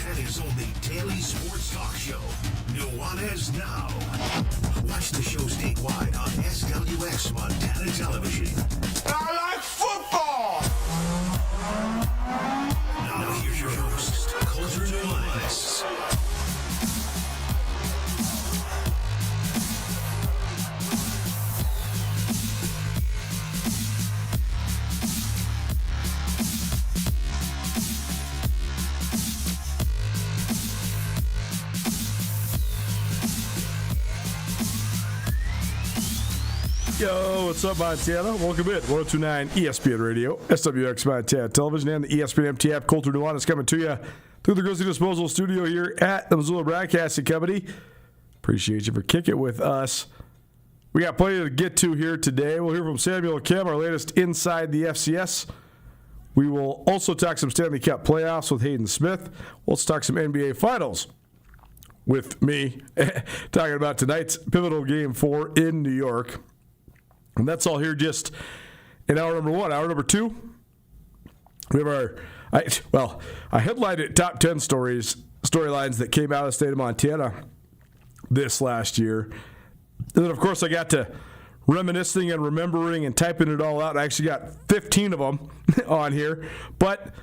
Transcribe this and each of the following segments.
Montana's only daily sports talk show, Nuanez Now. Watch the show statewide on SWX Montana Television. I like football! Now here's your host, Coulter Nuanez. Yo, what's up, Montana? Welcome in. 1029 ESPN Radio, SWX Montana Television, and the ESPN MT app. Coulter Nuanez coming to you through the Grizzly Disposal Studio here at the Missoula Broadcasting Company. Appreciate you for kicking with us. We got plenty to get to here today. We'll hear from Samuel Kim, our latest Inside the FCS. We will also talk some Stanley Cup playoffs with Hayden Smith. We'll also talk some NBA Finals with me, talking about tonight's pivotal Game 4 in New York. And that's all here just in hour number one. Hour number two, we have I headlined it top 10 storylines that came out of the state of Montana this last year. And then, of course, I got to reminiscing and remembering and typing it all out. I actually got 15 of them on here. But,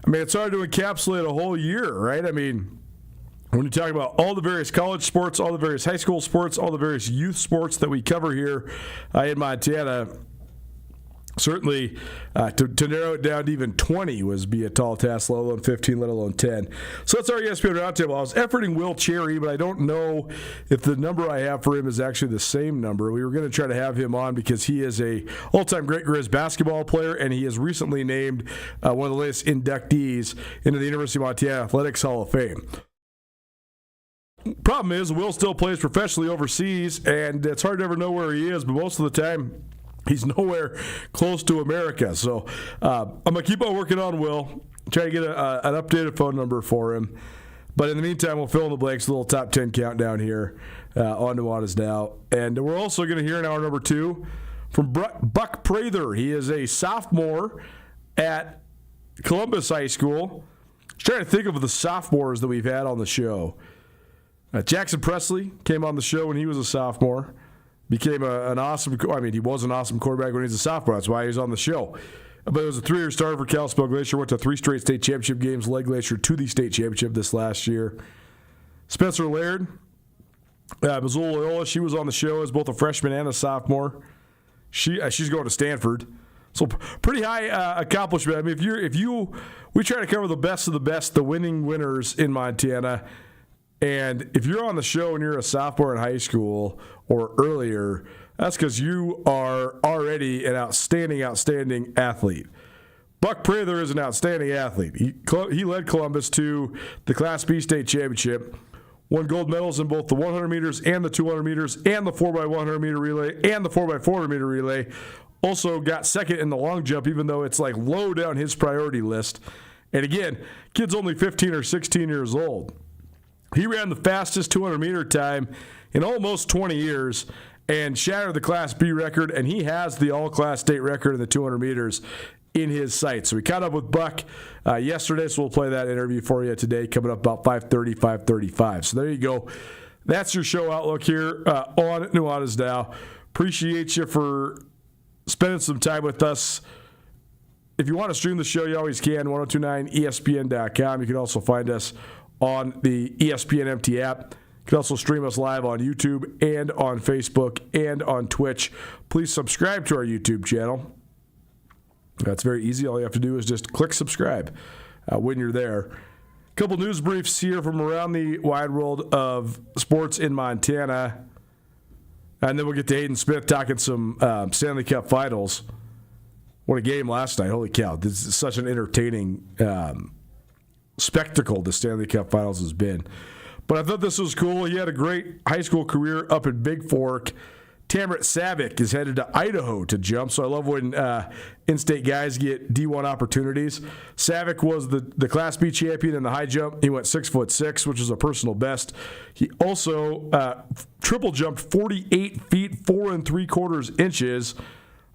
I mean, it's hard to encapsulate a whole year, right? I mean, when you talk about all the various college sports, all the various high school sports, all the various youth sports that we cover here in Montana, certainly to narrow it down to even 20 was be a tall task, let alone 15, let alone 10. So that's our ESPN Roundtable. I was efforting Will Cherry, but I don't know if the number I have for him is actually the same number. We were going to try to have him on because he is a all-time great Grizz basketball player, and he is recently named one of the latest inductees into the University of Montana Athletics Hall of Fame. Problem is, Will still plays professionally overseas, and it's hard to ever know where he is, but most of the time, he's nowhere close to America. So I'm going to keep on working on Will, try to get an updated phone number for him. But in the meantime, we'll fill in the blanks, a little top 10 countdown here on Nuanez Now. And we're also going to hear in hour number two from Buck Prather. He is a sophomore at Columbus High School. I'm trying to think of the sophomores that we've had on the show. Jackson Presley came on the show when he was a sophomore. Became an awesome – he was an awesome quarterback when he was a sophomore. That's why he was on the show. But it was a 3-year starter for Kalispell Glacier. Went to 3 straight state championship games. Led Glacier to the state championship this last year. Spencer Laird, Missoula Loyola. She was on the show as both a freshman and a sophomore. She's going to Stanford. So pretty high accomplishment. I mean, we try to cover the best of the best, the winning winners in Montana. And if you're on the show and you're a sophomore in high school or earlier, that's because you are already an outstanding athlete. Buck Prather is an outstanding athlete. He led Columbus to the Class B state championship, won gold medals in both the 100 meters and the 200 meters and the 4x100 meter relay and the 4x400 meter relay. Also got second in the long jump, even though it's like low down his priority list. And again, kid's only 15 or 16 years old. He ran the fastest 200-meter time in almost 20 years and shattered the Class B record, and he has the all-class state record in the 200 meters in his sights. So we caught up with Buck yesterday, so we'll play that interview for you today, coming up about 5:30, 5:35. So there you go. That's your show outlook here on Nuanez Now. Appreciate you for spending some time with us. If you want to stream the show, you always can, 1029ESPN.com. You can also find us on the ESPN MT app. You can also stream us live on YouTube and on Facebook and on Twitch. Please subscribe to our YouTube channel. That's very easy. All you have to do is just click subscribe when you're there. A couple news briefs here from around the wide world of sports in Montana. And then we'll get to Hayden Smith talking some Stanley Cup Finals. What a game last night. Holy cow. This is such an entertaining spectacle the Stanley Cup Finals has been. But I thought this was cool. He had a great high school career up in Big Fork. Tamrit Savick is headed to Idaho to jump, so I love when in-state guys get D1 opportunities. Savick was the Class B champion in the high jump. He went 6'6", which is a personal best. He also triple jumped 48 feet 4 3/4 inches.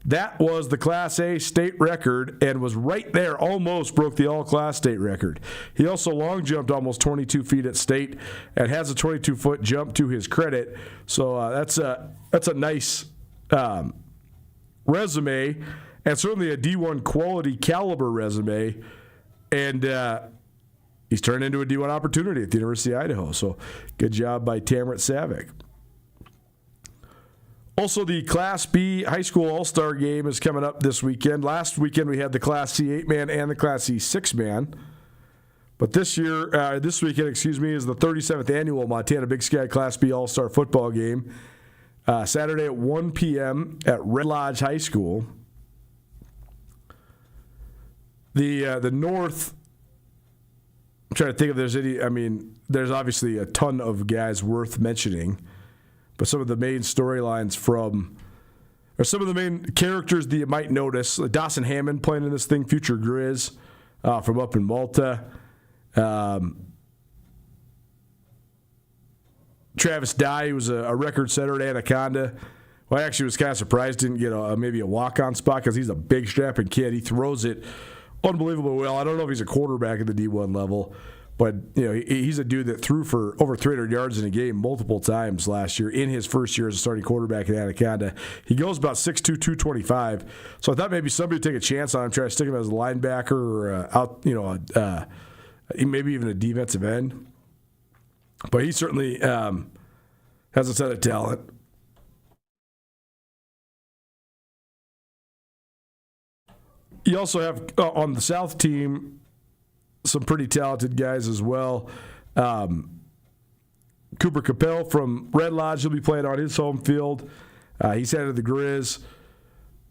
That was the Class A state record and was right there, almost broke the all-class state record. He also long jumped almost 22 feet at state and has a 22-foot jump to his credit. So that's a nice resume, and certainly a D1 quality caliber resume. And he's turned into a D1 opportunity at the University of Idaho. So good job by Tamrit Savick. Also, the Class B high school all-star game is coming up this weekend. Last weekend we had the Class C 8-man and the Class C 6-man. But this weekend, is the 37th annual Montana Big Sky Class B all-star football game. Saturday at 1 p.m. at Red Lodge High School. The North, I'm trying to think if there's any, there's obviously a ton of guys worth mentioning. But some of the main storylines or some of the main characters that you might notice, Dawson Hammond playing in this thing, future Grizz from up in Malta. Travis Dye was a record setter at Anaconda. Well, I actually was kind of surprised didn't get maybe a walk-on spot because he's a big, strapping kid. He throws it unbelievably well. I don't know if he's a quarterback at the D1 level. But, he's a dude that threw for over 300 yards in a game multiple times last year in his first year as a starting quarterback at Anaconda. He goes about 6'2", 225. So I thought maybe somebody would take a chance on him, try to stick him as a linebacker or maybe even a defensive end. But he certainly has a set of talent. You also have on the South team some pretty talented guys as well. Cooper Capel from Red Lodge will be playing on his home field. He's headed to the Grizz.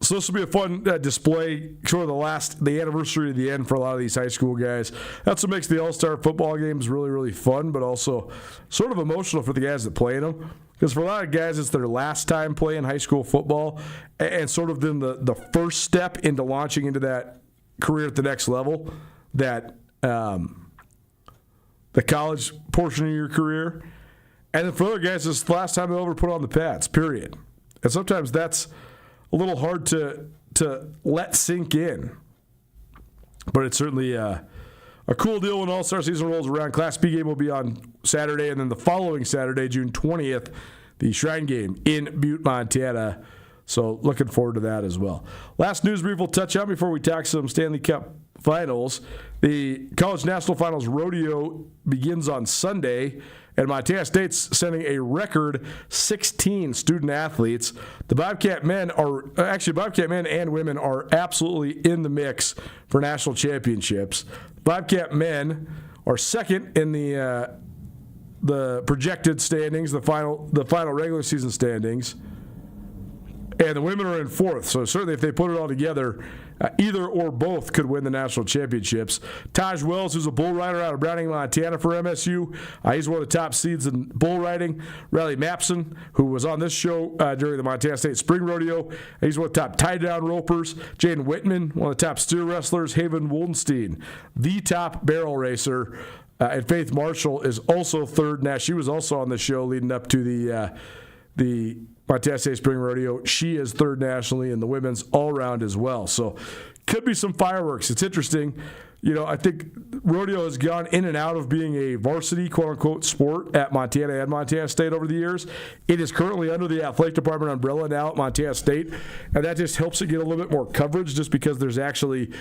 So this will be a fun display, sort of the anniversary of the end for a lot of these high school guys. That's what makes the All-Star football games really, really fun, but also sort of emotional for the guys that play in them. Because for a lot of guys, it's their last time playing high school football, and sort of then the first step into launching into that career at the next level, that the college portion of your career. And then for other guys, it's the last time they'll ever put on the pads, period. And sometimes that's a little hard to let sink in. But it's certainly a cool deal when All-Star season rolls around. Class B game will be on Saturday, and then the following Saturday, June 20th, the Shrine game in Butte, Montana. So looking forward to that as well. Last news brief we'll touch on before we talk some Stanley Cup finals. The College National Finals Rodeo begins on Sunday, and Montana State's sending a record 16 student athletes. The Bobcat men and women are absolutely in the mix for national championships. Bobcat men are second in the projected standings, the final regular season standings. And the women are in fourth, so certainly if they put it all together, either or both could win the national championships. Taj Wells, who's a bull rider out of Browning, Montana for MSU, he's one of the top seeds in bull riding. Riley Mapson, who was on this show during the Montana State Spring Rodeo, he's one of the top tie-down ropers. Jaden Whitman, one of the top steer wrestlers. Haven Woldenstein, the top barrel racer. And Faith Marshall is also third. Now, she was also on the show leading up to the Montana State Spring Rodeo. She is third nationally in the women's all-round as well. So could be some fireworks. It's interesting. I think rodeo has gone in and out of being a varsity, quote-unquote, sport at Montana and Montana State over the years. It is currently under the athletic department umbrella now at Montana State, and that just helps it get a little bit more coverage just because there's actually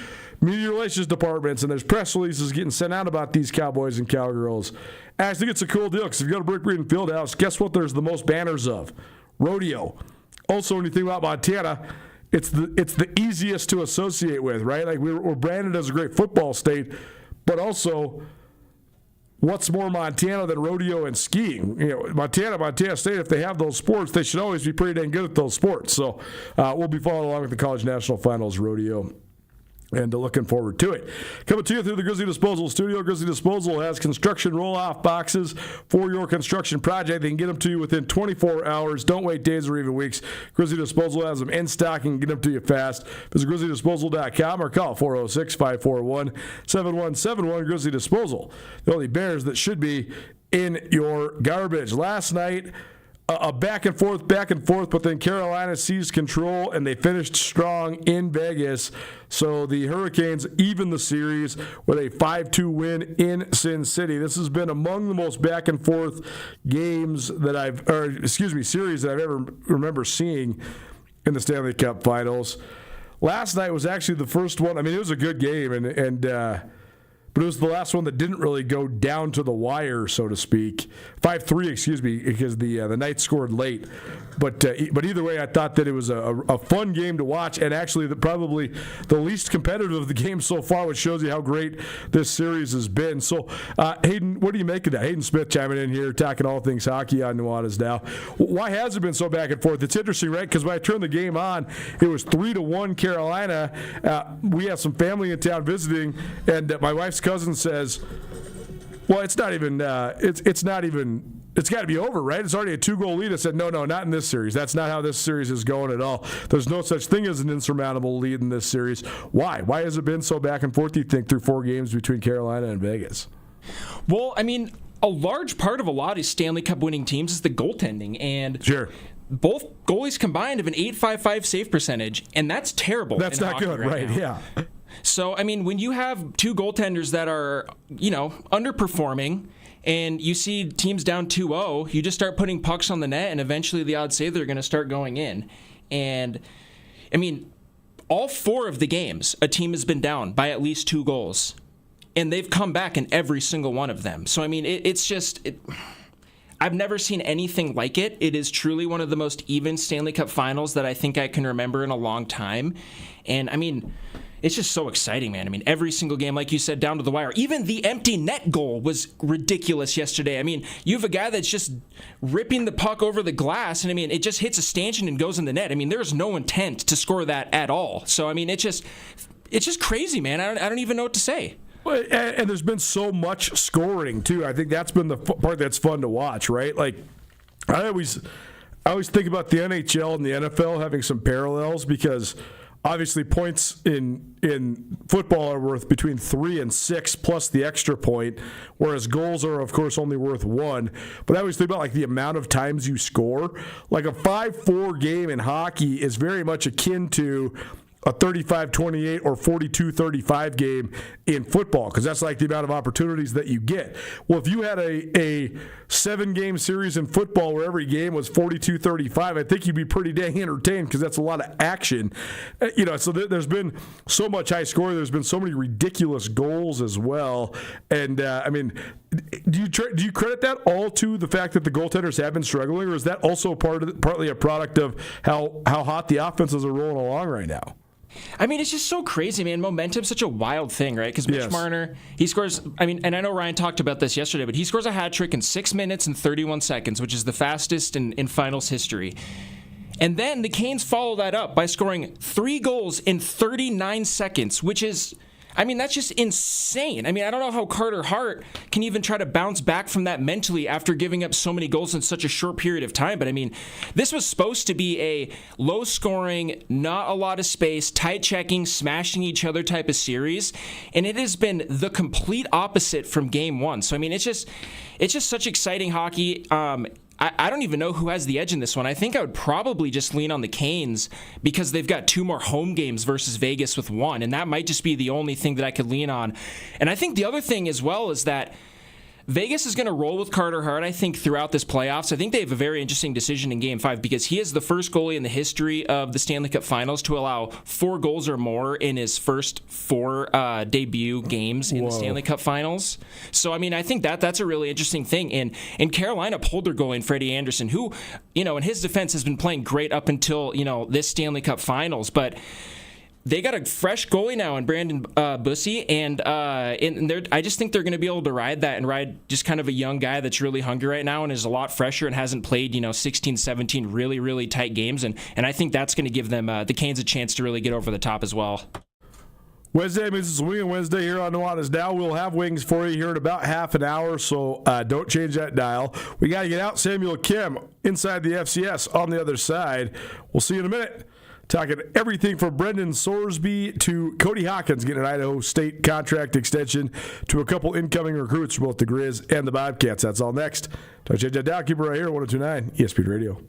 media relations departments and there's press releases getting sent out about these cowboys and cowgirls. And I think it's a cool deal because if you go to Brick Breeden Fieldhouse, guess what there's the most banners of? Rodeo. Also, when you think about Montana, it's the easiest to associate with, right? Like we're branded as a great football state, but also, what's more Montana than rodeo and skiing? Montana State, if they have those sports, they should always be pretty dang good at those sports. So we'll be following along with the College National Finals Rodeo. And looking forward to it. Coming to you through the Grizzly Disposal Studio. Grizzly Disposal has construction roll-off boxes for your construction project. They can get them to you within 24 hours. Don't wait days or even weeks. Grizzly Disposal has them in stock and get them to you fast. Visit grizzlydisposal.com or call 406-541-7171. Grizzly Disposal, the only bears that should be in your garbage. Last night, a back and forth, but then Carolina seized control and they finished strong in Vegas. So the Hurricanes even the series with a 5-2 win in Sin City. This has been among the most back and forth series that I've ever remember seeing in the Stanley Cup Finals. Last night was actually the first one. I mean, it was a good game, but it was the last one that didn't really go down to the wire, so to speak. 5-3, because the Knights scored late. But either way, I thought that it was a fun game to watch, and actually probably the least competitive of the games so far, which shows you how great this series has been. So, Hayden, what do you make of that? Hayden Smith chiming in here, talking all things hockey on Nuanez Now. Why has it been so back and forth? It's interesting, right? Because when I turned the game on, it was 3-1 Carolina. We have some family in town visiting, and my wife's cousin says, well, it's not even, it's got to be over, right? It's already a 2-goal lead. I said, no, not in this series. That's not how this series is going at all. There's no such thing as an insurmountable lead in this series. Why? Why has it been so back and forth, do you think, through 4 games between Carolina and Vegas? Well, I mean, a large part of a lot of Stanley Cup winning teams is the goaltending. And sure, both goalies combined have an .855 save percentage, and that's terrible. That's not good, right? Yeah. So, I mean, when you have 2 goaltenders that are, underperforming, and you see teams down 2-0, you just start putting pucks on the net, and eventually the odds say they're going to start going in. And, I mean, all 4 of the games, a team has been down by at least 2 goals. And they've come back in every single one of them. So, I mean, I've never seen anything like it. It is truly one of the most even Stanley Cup finals that I think I can remember in a long time. And, I mean, it's just so exciting, man. I mean, every single game, like you said, down to the wire. Even the empty net goal was ridiculous yesterday. I mean, you have a guy that's just ripping the puck over the glass, and I mean, it just hits a stanchion and goes in the net. I mean, there's no intent to score that at all. So, I mean, it's just crazy, man. I don't even know what to say. Well, and there's been so much scoring too. I think that's been the part that's fun to watch, right? Like, I always think about the NHL and the NFL having some parallels, because obviously points in football are worth between 3 and 6 plus the extra point, whereas goals are, of course, only worth 1. But I always think about, like, the amount of times you score. Like, a 5-4 game in hockey is very much akin to a 35-28 or 42-35 game in football, because that's like the amount of opportunities that you get. Well, if you had a 7-game series in football where every game was 42-35, I think you'd be pretty dang entertained, because that's a lot of action. So there's been so much high scoring. There's been so many ridiculous goals as well. And, I mean, do you credit that all to the fact that the goaltenders have been struggling, or is that also partly a product of how hot the offenses are rolling along right now? I mean, it's just so crazy, man. Momentum's such a wild thing, right? Because Mitch Marner, he scores, I mean, and I know Ryan talked about this yesterday, but he scores a hat trick in 6 minutes and 31 seconds, which is the fastest in finals history. And then the Canes follow that up by scoring 3 goals in 39 seconds, which is, I mean, that's just insane. I mean, I don't know how Carter Hart can even try to bounce back from that mentally after giving up so many goals in such a short period of time. But, I mean, this was supposed to be a low-scoring, not a lot of space, tight-checking, smashing each other type of series. And it has been the complete opposite from Game 1. So, I mean, it's just such exciting hockey. I don't even know who has the edge in this one. I think I would probably just lean on the Canes, because they've got 2 more home games versus Vegas with 1, and that might just be the only thing that I could lean on. And I think the other thing as well is that Vegas is going to roll with Carter Hart, I think, throughout this playoffs. I think they have a very interesting decision in Game 5, because he is the first goalie in the history of the Stanley Cup Finals to allow 4 goals or more in his first 4 debut games in the Stanley Cup Finals. So, I mean, I think that's a really interesting thing. And Carolina pulled their goalie in Freddie Anderson, who, in his defense has been playing great up until, this Stanley Cup Finals. But they got a fresh goalie now in Brandon Bussey, and I just think they're going to be able to ride that and ride just kind of a young guy that's really hungry right now and is a lot fresher and hasn't played, 16, 17 really, really tight games. And I think that's going to give them, the Canes, a chance to really get over the top as well. Wednesday means it's Wing Wednesday here on Nuanez Now. We'll have wings for you here in about half an hour, so don't change that dial. We got to get out Samuel Kim inside the FCS on the other side. We'll see you in a minute. Talking everything from Brendan Sorsby to Cody Hawkins getting an Idaho State contract extension to a couple incoming recruits for both the Grizz and the Bobcats. That's all next. Touch it down. Keep it right here, 102.9 ESPN Radio.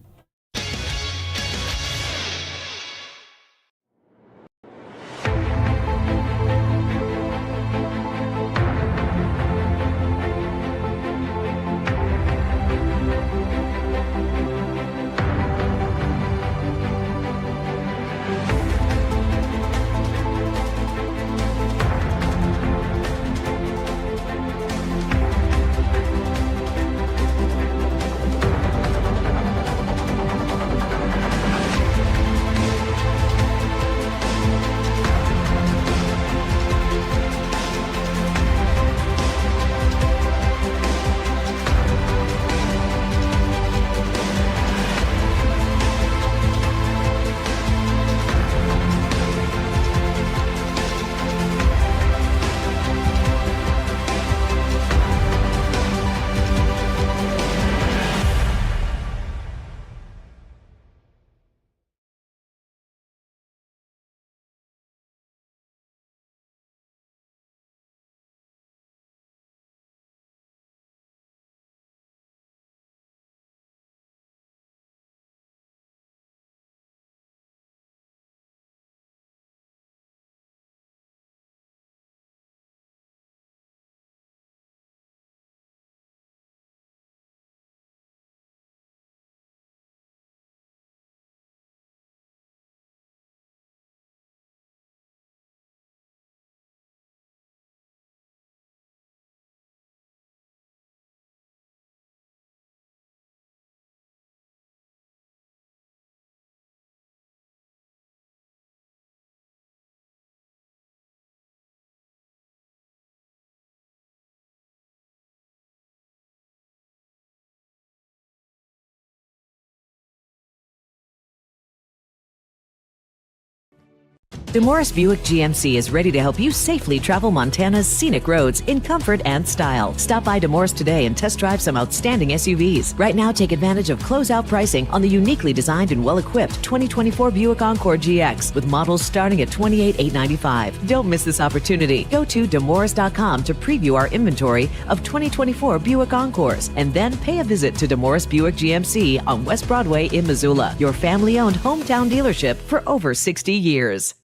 DeMorris Buick GMC is ready to help you safely travel Montana's scenic roads in comfort and style. Stop by DeMorris today and test drive some outstanding SUVs. Right now, take advantage of closeout pricing on the uniquely designed and well-equipped 2024 Buick Encore GX with models starting at $28,895. Don't miss this opportunity. Go to demorris.com to preview our inventory of 2024 Buick Encores and then pay a visit to DeMorris Buick GMC on West Broadway in Missoula, your family-owned hometown dealership for over 60 years.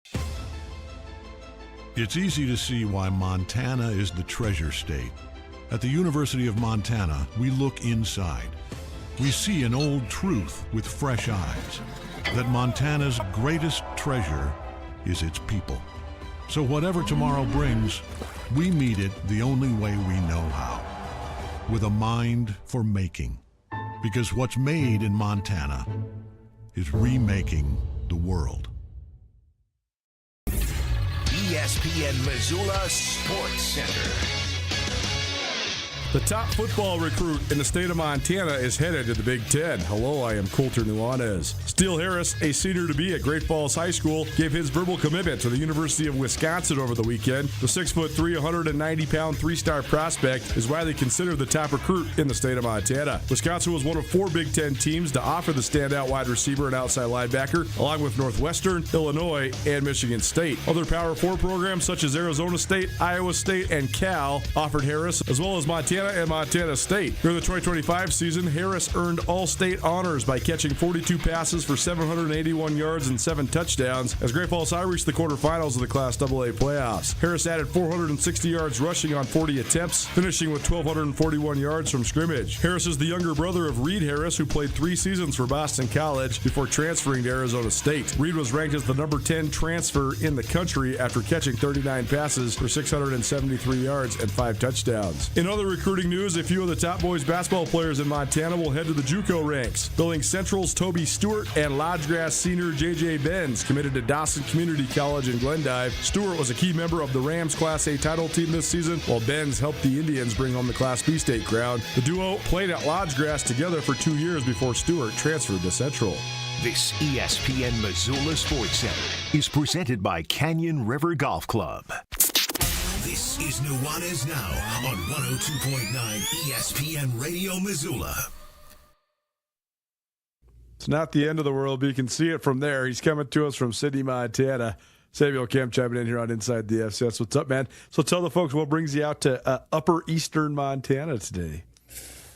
It's easy to see why Montana is the treasure state. At the University of Montana, we look inside. We see an old truth with fresh eyes, that Montana's greatest treasure is its people. So whatever tomorrow brings, we meet it the only way we know how, with a mind for making. Because what's made in Montana is remaking the world. ESPN Missoula Sports Center. The top football recruit in the state of Montana is headed to the Big Ten. Hello, I am Coulter Nuanez. Steele Harris, a senior-to-be at Great Falls High School, gave his verbal commitment to the University of Wisconsin over the weekend. The 6'3", 190-pound three-star prospect is widely considered the top recruit in the state of Montana. Wisconsin was one of 4 Big Ten teams to offer the standout wide receiver and outside linebacker, along with Northwestern, Illinois, and Michigan State. Other Power 4 programs such as Arizona State, Iowa State, and Cal offered Harris, as well as Montana and Montana State. During the 2025 season, Harris earned all-state honors by catching 42 passes for 781 yards and 7 touchdowns as Great Falls High reached the quarterfinals of the Class AA playoffs. Harris added 460 yards rushing on 40 attempts, finishing with 1,241 yards from scrimmage. Harris is the younger brother of Reed Harris, who played 3 seasons for Boston College before transferring to Arizona State. Reed was ranked as the number 10 transfer in the country after catching 39 passes for 673 yards and 5 touchdowns. In other recruiting news, a few of the top boys basketball players in Montana will head to the JUCO ranks. Billings Central's Toby Stewart and Lodgegrass senior J.J. Benz committed to Dawson Community College in Glendive. Stewart was a key member of the Rams Class A title team this season, while Benz helped the Indians bring home the Class B state crown. The duo played at Lodgegrass together for 2 years before Stewart transferred to Central. This ESPN Missoula Sports Center is presented by Canyon River Golf Club. This is Nuanez Now on 102.9 ESPN Radio Missoula. It's not the end of the world, but you can see it from there. He's coming to us from Sydney, Montana. Samuel Kemp chiming in here on Inside the FCS. What's up, man? So tell the folks what brings you out to Upper Eastern Montana today.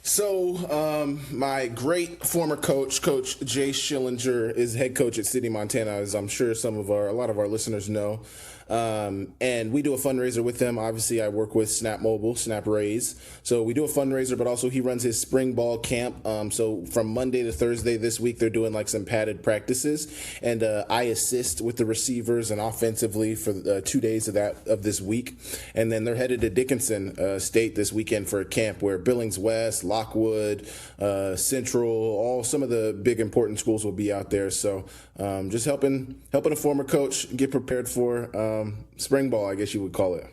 So my great former coach, Coach Jay Schillinger, is head coach at Sydney, Montana, as I'm sure a lot of our listeners know. And we do a fundraiser with them. Obviously, I work with Snap Mobile, Snap Raise. So we do a fundraiser, but also he runs his spring ball camp. So from Monday to Thursday this week, they're doing like some padded practices. And I assist with the receivers and offensively for 2 days of this week. And then they're headed to Dickinson State this weekend for a camp where Billings West, Lockwood, Central, some of the big important schools will be out there. So just helping a former coach get prepared for spring ball, I guess you would call it.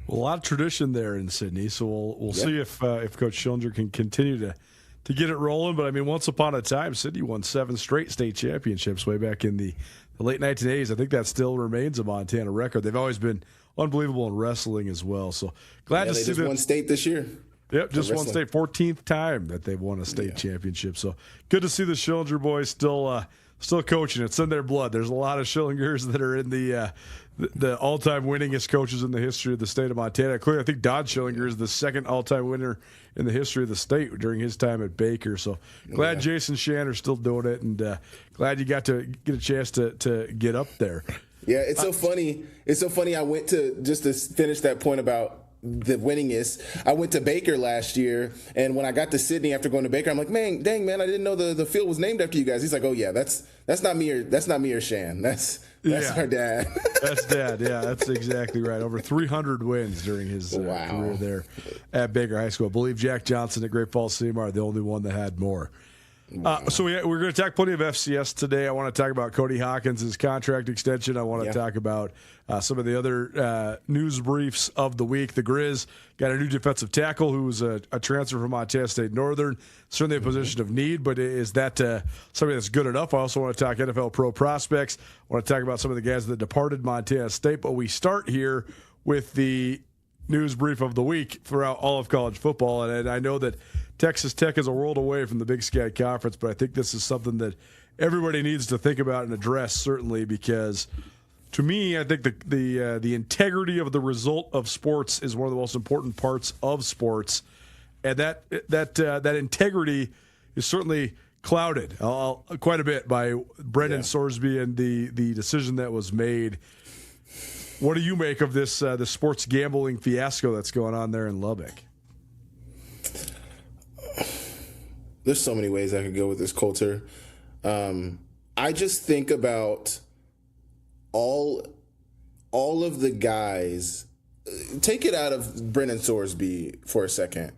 Well, a lot of tradition there in Sydney, so we'll see if Coach Schillinger can continue to get it rolling. But I mean, once upon a time, Sydney won 7 straight state championships way back in the late 1980s. I think that still remains a Montana record. They've always been unbelievable in wrestling as well. So glad to see they just won state this year. Yep, just one state, 14th time that they've won a state championship. So good to see the Schillinger boys still coaching. It's in their blood. There's a lot of Schillingers that are in the all-time winningest coaches in the history of the state of Montana. Clearly, I think Don Schillinger is the second all-time winner in the history of the state during his time at Baker. So glad Jason Shanner's still doing it, and glad you got to get a chance to get up there. Yeah, it's so funny. It's so funny. I went to, just to finish that point about the winningest, I went to Baker last year, and when I got to Sydney after going to Baker, I'm like, man, dang, man, I didn't know the field was named after you guys. He's like, oh yeah, that's not me or Shan. That's our dad. That's dad. Yeah, that's exactly right. Over 300 wins during his career there at Baker High School. I believe Jack Johnson at Great Falls Seymour, the only one that had more. So we're going to talk plenty of FCS today. I want to talk about Cody Hawkins' contract extension. I want to talk about some of the other news briefs of the week. The Grizz got a new defensive tackle who was a transfer from Montana State Northern. Certainly a position of need, but is that something that's good enough? I also want to talk NFL pro prospects. I want to talk about some of the guys that departed Montana State. But we start here with the news brief of the week throughout all of college football. And I know that Texas Tech is a world away from the Big Sky Conference, but I think this is something that everybody needs to think about and address, certainly, because to me, I think the integrity of the result of sports is one of the most important parts of sports, and that integrity is certainly clouded quite a bit by Brendan Sorsby and the decision that was made. What do you make of this the sports gambling fiasco that's going on there in Lubbock? There's so many ways I could go with this, Coulter. I just think about all of the guys. Take it out of Brendan Sorsby for a second.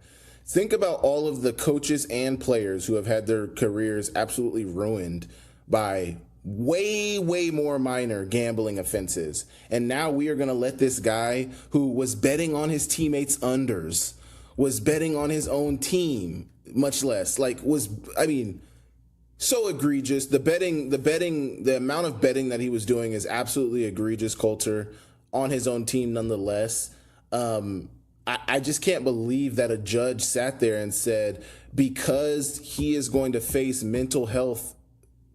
Think about all of the coaches and players who have had their careers absolutely ruined by way, way more minor gambling offenses. And now we are going to let this guy who was betting on his teammates' unders, was betting on his own team, much less, so egregious. The amount of betting that he was doing is absolutely egregious, Coulter, on his own team nonetheless. I just can't believe that a judge sat there and said, because he is going to face mental health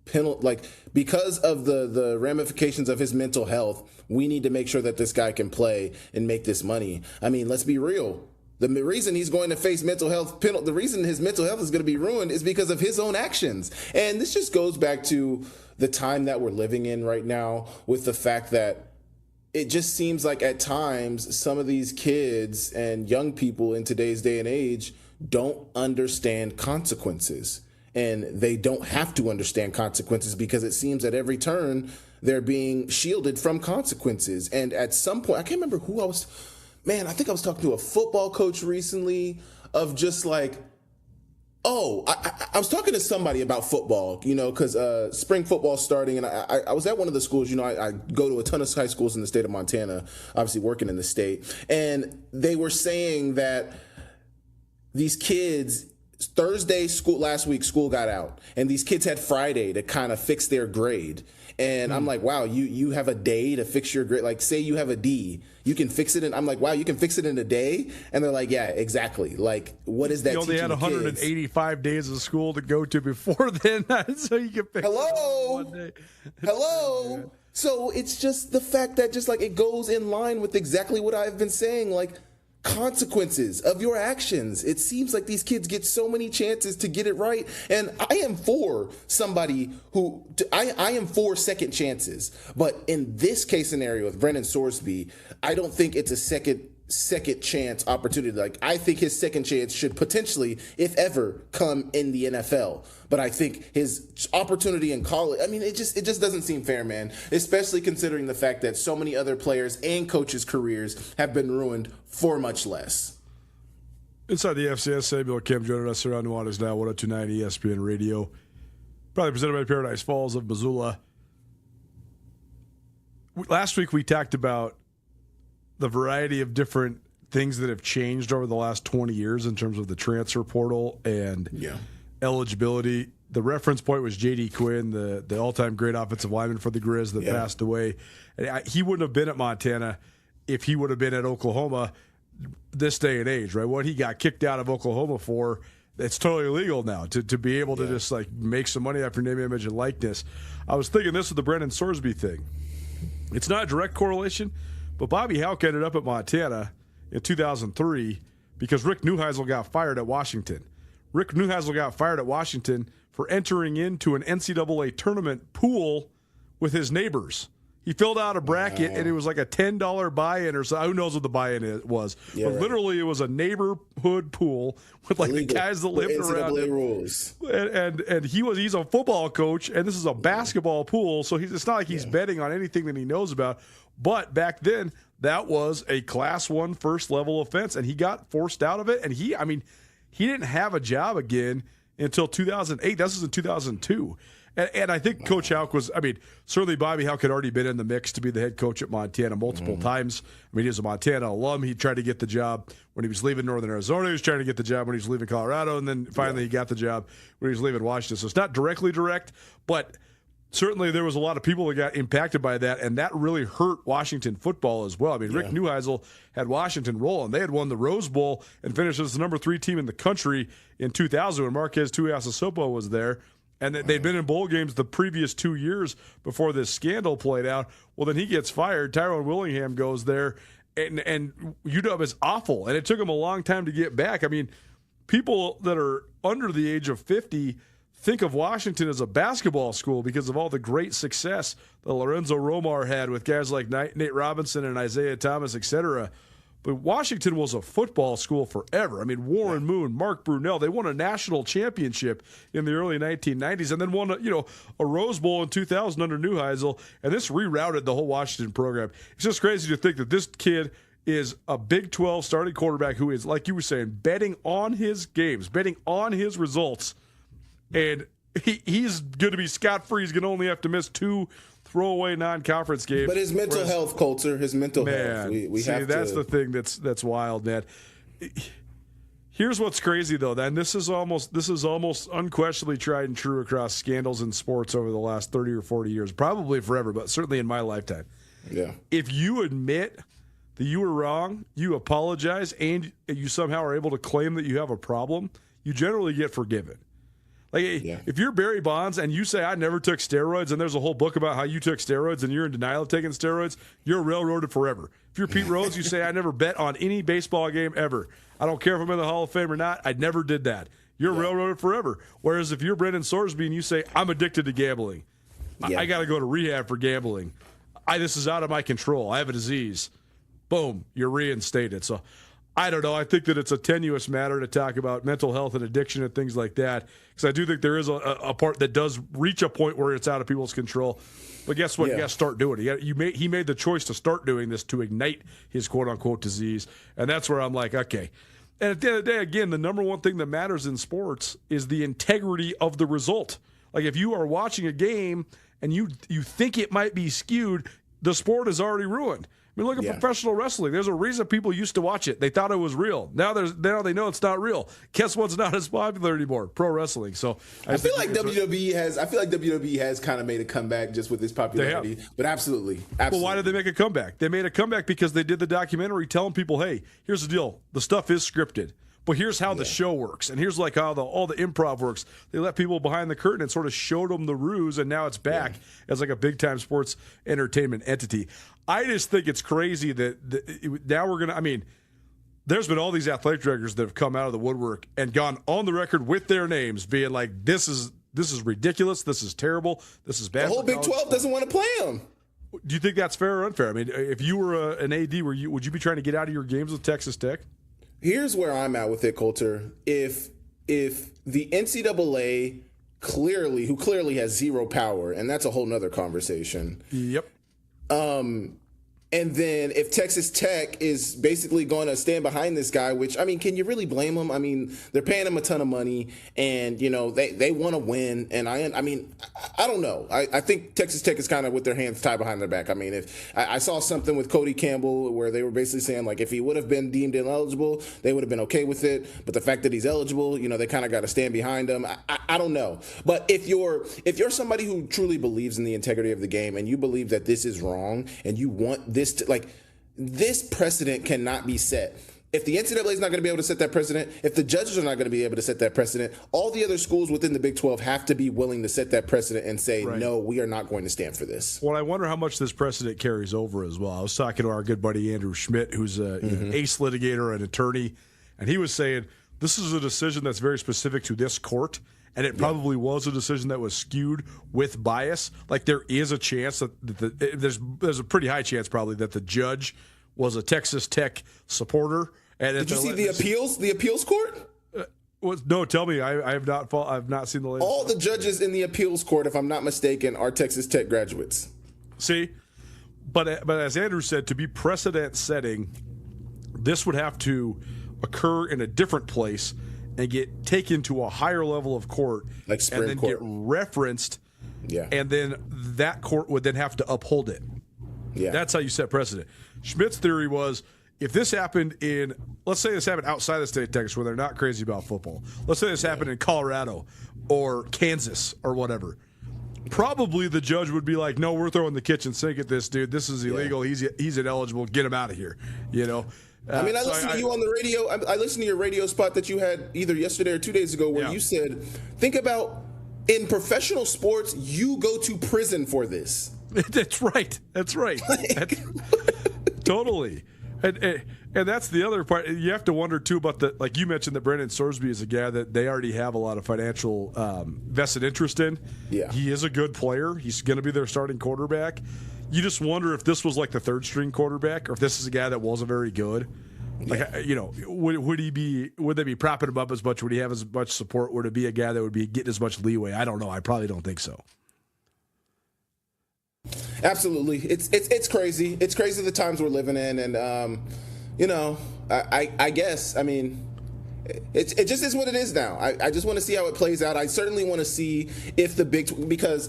penalty, because of the ramifications of his mental health, we need to make sure that this guy can play and make this money. I mean, let's be real. The reason he's going to face mental health penalty, the reason his mental health is going to be ruined is because of his own actions. And this just goes back to the time that we're living in right now, with the fact that it just seems like at times some of these kids and young people in today's day and age don't understand consequences. And they don't have to understand consequences because it seems at every turn they're being shielded from consequences. And at some point, I can't remember who I think I was talking to a football coach recently of just like, I was talking to somebody about football, because spring football starting, and I was at one of the schools, I go to a ton of high schools in the state of Montana, obviously working in the state, and they were saying that these kids, Thursday last week, school got out, and these kids had Friday to kind of fix their grade. And I'm like, wow, you have a day to fix your grade. Like, say you have a D, you can fix it. I'm like, wow, you can fix it in a day. And they're like, yeah, exactly. Like, what is that? You only had 185 days of school to go to before then, so you can fix it in 1 day. Hello. So it's just the fact that just like it goes in line with exactly what I've been saying, like consequences of your actions. It seems like these kids get so many chances to get it right. And I am for somebody who, I am for second chances. But in this case scenario with Brendan Sorsby, I don't think it's a second chance opportunity. Like, I think his second chance should potentially, if ever, come in the NFL. But I think his opportunity in college, I mean, it just doesn't seem fair, man. Especially considering the fact that so many other players and coaches' careers have been ruined for much less. Inside the FCS, Samuel Kim joining us here on Nuanez Now, 102.9 ESPN Radio. Probably presented by Paradise Falls of Missoula. Last week we talked about the variety of different things that have changed over the last 20 years in terms of the transfer portal and eligibility. The reference point was J.D. Quinn, the all-time great offensive lineman for the Grizz that passed away. And he wouldn't have been at Montana if he would have been at Oklahoma this day and age, right? What he got kicked out of Oklahoma for, it's totally illegal now to be able to just like make some money off your name, image, and likeness. I was thinking this with the Brendan Sorsby thing. It's not a direct correlation, but Bobby Hauck ended up at Montana in 2003 because Rick Neuheisel got fired at Washington. Rick Neuheisel got fired at Washington for entering into an NCAA tournament pool with his neighbors. He filled out a bracket, and it was like a $10 buy-in or something. Who knows what the buy-in was? Yeah, but literally, it was a neighborhood pool with like illegal. The guys that lived around him. Rules. And he's a football coach, and this is a basketball pool, so it's not like he's betting on anything that he knows about. But back then, that was a Class 1 first-level offense, and he got forced out of it. And he didn't have a job again until 2008. This was in 2002. And I think Coach Hauck was, certainly Bobby Hauck had already been in the mix to be the head coach at Montana multiple times. He was a Montana alum. He tried to get the job when he was leaving Northern Arizona. He was trying to get the job when he was leaving Colorado. And then finally he got the job when he was leaving Washington. So it's not directly direct, but certainly there was a lot of people that got impacted by that, and that really hurt Washington football as well. Rick Neuheisel had Washington rolling. They had won the Rose Bowl and finished as the number 3 team in the country in 2000 when Marquez Tuiasosopo was there. And they'd been in bowl games the previous 2 years before this scandal played out. Well, then he gets fired. Tyrone Willingham goes there, and UW is awful. And it took him a long time to get back. People that are under the age of 50 think of Washington as a basketball school because of all the great success that Lorenzo Romar had with guys like Nate Robinson and Isaiah Thomas, etc. But Washington was a football school forever. Warren Moon, Mark Brunell, they won a national championship in the early 1990s and then won a Rose Bowl in 2000 under Neuheisel, and this rerouted the whole Washington program. It's just crazy to think that this kid is a Big 12 starting quarterback who is, like you were saying, betting on his games, betting on his results, and he's going to be scot-free. He's going to only have to miss 2 throwaway non-conference games. But his mental health, Coulter, his mental health. That's the thing that's wild, man. Here's what's crazy though, and this is almost unquestionably tried and true across scandals in sports over the last 30 or 40 years, probably forever, but certainly in my lifetime. Yeah. If you admit that you were wrong, you apologize, and you somehow are able to claim that you have a problem, you generally get forgiven. If you're Barry Bonds and you say, I never took steroids, and there's a whole book about how you took steroids and you're in denial of taking steroids, you're railroaded forever. If you're Pete Rose, you say, I never bet on any baseball game ever. I don't care if I'm in the Hall of Fame or not. I never did that. You're railroaded forever. Whereas if you're Brendan Sorsby and you say, I'm addicted to gambling, I got to go to rehab for gambling. This is out of my control. I have a disease. Boom, you're reinstated. So I don't know. I think that it's a tenuous matter to talk about mental health and addiction and things like that, because I do think there is a part that does reach a point where it's out of people's control. But guess what? You got to start doing it. He made the choice to start doing this to ignite his quote-unquote disease, and that's where I'm like, okay. And at the end of the day, again, the number one thing that matters in sports is the integrity of the result. Like if you are watching a game and you think it might be skewed, the sport is already ruined. I mean, look at professional wrestling. There's a reason people used to watch it. They thought it was real. Now they know it's not real. Guess what's not as popular anymore? Pro wrestling. So I feel like WWE has kind of made a comeback just with its popularity. But absolutely. Well, why did they make a comeback? They made a comeback because they did the documentary telling people, hey, here's the deal. The stuff is scripted. But here's how the show works, and here's like how all the improv works. They let people behind the curtain and sort of showed them the ruse, and now it's back as like a big-time sports entertainment entity. I just think it's crazy that now we're going to – I mean, there's been all these athletic directors that have come out of the woodwork and gone on the record with their names being like, this is ridiculous, this is terrible, this is bad. The whole Big 12 doesn't want to play them. Do you think that's fair or unfair? I mean, if you were an AD, would you be trying to get out of your games with Texas Tech? Here's where I'm at with it, Coulter. If the NCAA who clearly has zero power, and that's a whole nother conversation. Yep. And then if Texas Tech is basically going to stand behind this guy, which, I mean, can you really blame them? I mean, they're paying him a ton of money, and, you know, they want to win. And I don't know. I think Texas Tech is kind of with their hands tied behind their back. I mean, if I saw something with Cody Campbell where they were basically saying, like, if he would have been deemed ineligible, they would have been okay with it. But the fact that he's eligible, you know, they kind of got to stand behind him. I don't know. But if you're somebody who truly believes in the integrity of the game and you believe that this is wrong and you want this precedent cannot be set. If the NCAA is not going to be able to set that precedent, if the judges are not going to be able to set that precedent, all the other schools within the Big 12 have to be willing to set that precedent and say, no, we are not going to stand for this. Well, I wonder how much this precedent carries over as well. I was talking to our good buddy Andrew Schmidt, who's an ace litigator and attorney, and he was saying this is a decision that's very specific to this court. And it probably was a decision that was skewed with bias. Like there is a chance that there's a pretty high chance probably that the judge was a Texas Tech supporter. And did you see the appeals court? No, tell me. I have not. I've not seen the latest. All the judges in the appeals court, if I'm not mistaken, are Texas Tech graduates. See, but as Andrew said, to be precedent setting, this would have to occur in a different place and get taken to a higher level of court, like Supreme and then Court. Get referenced, and then that court would then have to uphold it. Yeah, that's how you set precedent. Schmidt's theory was if this happened let's say this happened outside the state of Texas where they're not crazy about football. Let's say this happened in Colorado or Kansas or whatever. Probably the judge would be like, no, we're throwing the kitchen sink at this dude. This is illegal. Yeah. He's ineligible. Get him out of here. You know. I listened to you on the radio. I listened to your radio spot that you had either yesterday or 2 days ago where you said, think about in professional sports, you go to prison for this. That's right. Totally. And that's the other part. You have to wonder, too, about like you mentioned that Brandon Sorsby is a guy that they already have a lot of financial vested interest in. Yeah. He is a good player. He's going to be their starting quarterback. You just wonder if this was like the third string quarterback or if this is a guy that wasn't very good. Like, you know, would they be propping him up as much? Would he have as much support? Would it be a guy that would be getting as much leeway? I don't know. I probably don't think so. Absolutely. It's crazy. It's crazy the times we're living in. And, you know, I guess, I mean, it just is what it is now. I just want to see how it plays out. I certainly want to see if because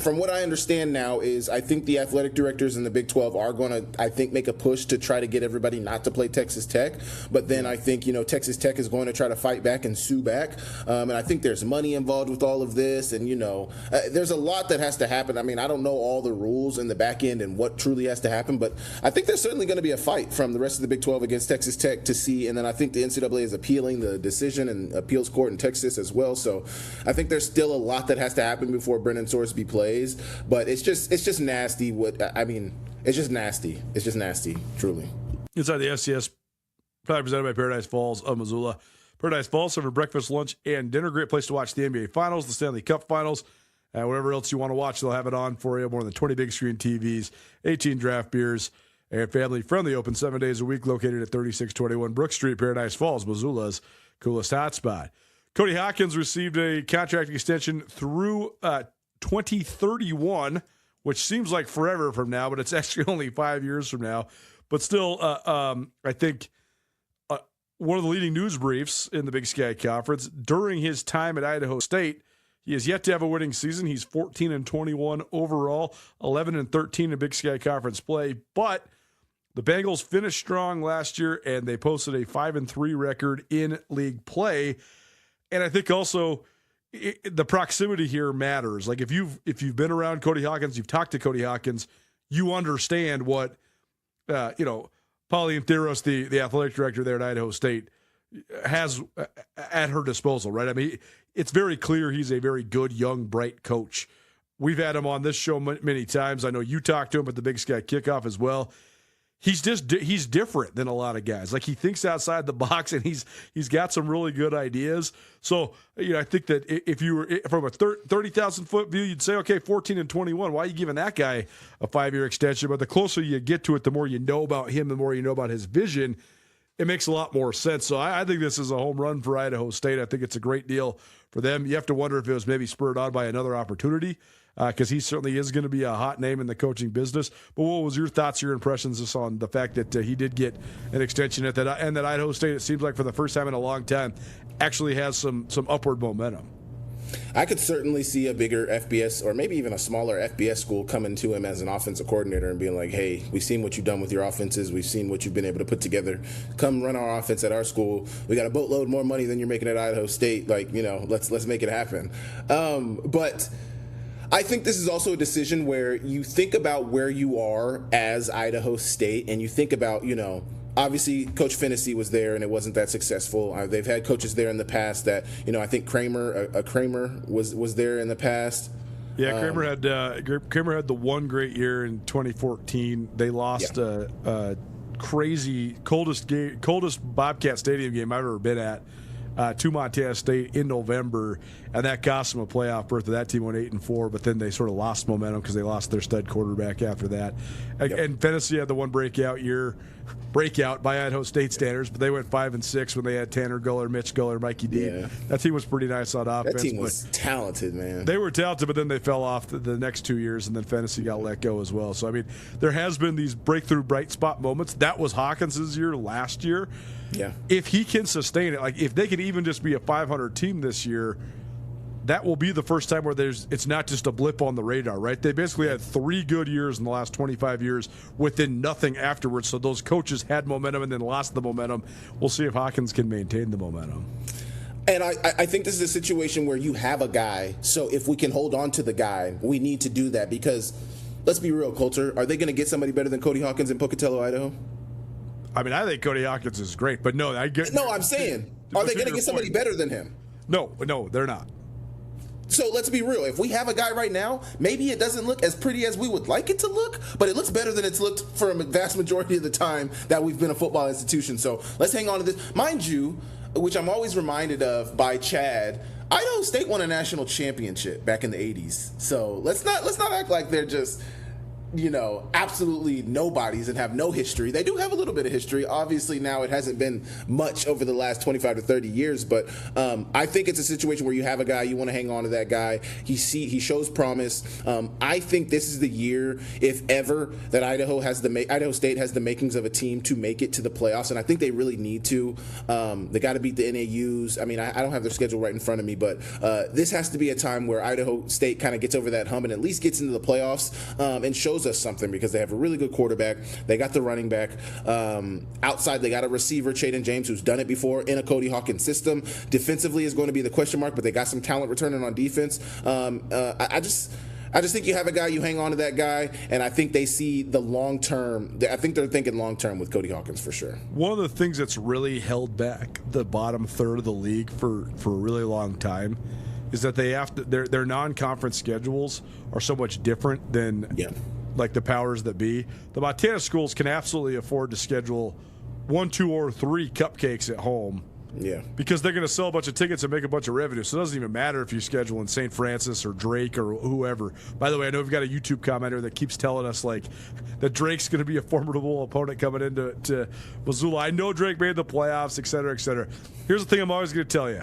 from what I understand now is I think the athletic directors in the Big 12 are going to, I think, make a push to try to get everybody not to play Texas Tech. But then I think, you know, Texas Tech is going to try to fight back and sue back. And I think there's money involved with all of this. And, you know, there's a lot that has to happen. I mean, I don't know all the rules in the back end and what truly has to happen. But I think there's certainly going to be a fight from the rest of the Big 12 against Texas Tech to see. And then I think the NCAA is appealing the decision and appeals court in Texas as well. So I think there's still a lot that has to happen before Brendan Sorsby plays, but it's just nasty. It's just nasty. It's just nasty, truly. Inside the FCS, probably presented by Paradise Falls of Missoula. Paradise Falls serving breakfast, lunch, and dinner. Great place to watch the NBA Finals, the Stanley Cup Finals, whatever else you want to watch. They'll have it on for you. More than 20 big screen TVs, 18 draft beers, and family-friendly, open 7 days a week, located at 3621 Brook Street, Paradise Falls, Missoula's coolest hotspot. Cody Hawkins received a contract extension through 2031, which seems like forever from now, but it's actually only 5 years from now. But still, I think one of the leading news briefs in the Big Sky Conference, during his time at Idaho State, he has yet to have a winning season. He's 14-21 overall, 11-13 in Big Sky Conference play, but The Bengals finished strong last year, and they posted a 5-3 record in league play. And I think also the proximity here matters. Like if you've been around Cody Hawkins, you've talked to Cody Hawkins, you understand what Pauline Theros, the athletic director there at Idaho State, has at her disposal, right? I mean, it's very clear he's a very good, young, bright coach. We've had him on this show many times. I know you talked to him at the Big Sky Kickoff as well. He's different than a lot of guys. Like, he thinks outside the box, and he's got some really good ideas. So, I think that if you were from a 30,000 foot view, you'd say, okay, 14-21. Why are you giving that guy a 5-year extension? But the closer you get to it, the more you know about him, the more you know about his vision. It makes a lot more sense. So I think this is a home run for Idaho State. I think it's a great deal for them. You have to wonder if it was maybe spurred on by another opportunity, because he certainly is going to be a hot name in the coaching business. But what was your thoughts, your impressions just on the fact that he did get an extension at that, and that Idaho State, it seems like for the first time in a long time, actually has some upward momentum? I could certainly see a bigger FBS or maybe even a smaller FBS school coming to him as an offensive coordinator and being like, hey, we've seen what you've done with your offenses. We've seen what you've been able to put together. Come run our offense at our school. We got a boatload more money than you're making at Idaho State. Like, let's make it happen. But I think this is also a decision where you think about where you are as Idaho State, and you think about, obviously Coach Fennessy was there and it wasn't that successful. They've had coaches there in the past that, I think Kramer was there in the past. Yeah, Kramer had the one great year in 2014. They lost a crazy coldest Bobcat Stadium game I've ever been at, to Montana State in November, and that cost them a playoff berth. That team went 8-4, but then they sort of lost momentum because they lost their stud quarterback after that. And Fennessy had the one breakout by Idaho State standards, but they went 5-6 when they had Tanner Guller, Mitch Guller, Mikey D. Yeah. That team was pretty nice on offense. That team was talented, man. They were talented, but then they fell off the next 2 years, and then Fennessy got let go as well. So, I mean, there has been these breakthrough bright spot moments. That was Hawkins' year last year. Yeah. If he can sustain it, like if they can even just be a 500 team this year, that will be the first time where it's not just a blip on the radar, right? They basically had 3 good years in the last 25 years within nothing afterwards. So those coaches had momentum and then lost the momentum. We'll see if Hawkins can maintain the momentum. And I think this is a situation where you have a guy. So if we can hold on to the guy, we need to do that, because let's be real, Coulter. Are they going to get somebody better than Cody Hawkins in Pocatello, Idaho? I mean, I think Cody Hawkins is great, but no, I'm saying, are they going to get somebody better than him? No, they're not. So let's be real. If we have a guy right now, maybe it doesn't look as pretty as we would like it to look, but it looks better than it's looked for a vast majority of the time that we've been a football institution. So let's hang on to this. Mind you, which I'm always reminded of by Chad, Idaho State won a national championship back in the 80s. So let's not act like they're just, absolutely nobodies and have no history. They do have a little bit of history. Obviously, now it hasn't been much over the last 25 to 30 years, but I think it's a situation where you have a guy, you want to hang on to that guy. He shows promise. I think this is the year, if ever, that Idaho State has the makings of a team to make it to the playoffs, and I think they really need to. They got to beat the NAUs. I mean, I don't have their schedule right in front of me, but this has to be a time where Idaho State kind of gets over that hump and at least gets into the playoffs and shows us something, because they have a really good quarterback. They got the running back. Outside, they got a receiver, Chaden James, who's done it before in a Cody Hawkins system. Defensively is going to be the question mark, but they got some talent returning on defense. I just think you have a guy, you hang on to that guy, and I think they see the long term. I think they're thinking long term with Cody Hawkins for sure. One of the things that's really held back the bottom third of the league for a really long time is that they have to, their non-conference schedules are so much different than like the powers that be. The Montana schools can absolutely afford to schedule 1, 2, or 3 cupcakes at home. Yeah. Because they're going to sell a bunch of tickets and make a bunch of revenue. So it doesn't even matter if you schedule in St. Francis or Drake or whoever. By the way, I know we've got a YouTube commenter that keeps telling us like that Drake's going to be a formidable opponent coming into Missoula. I know Drake made the playoffs, et cetera, et cetera. Here's the thing I'm always going to tell you.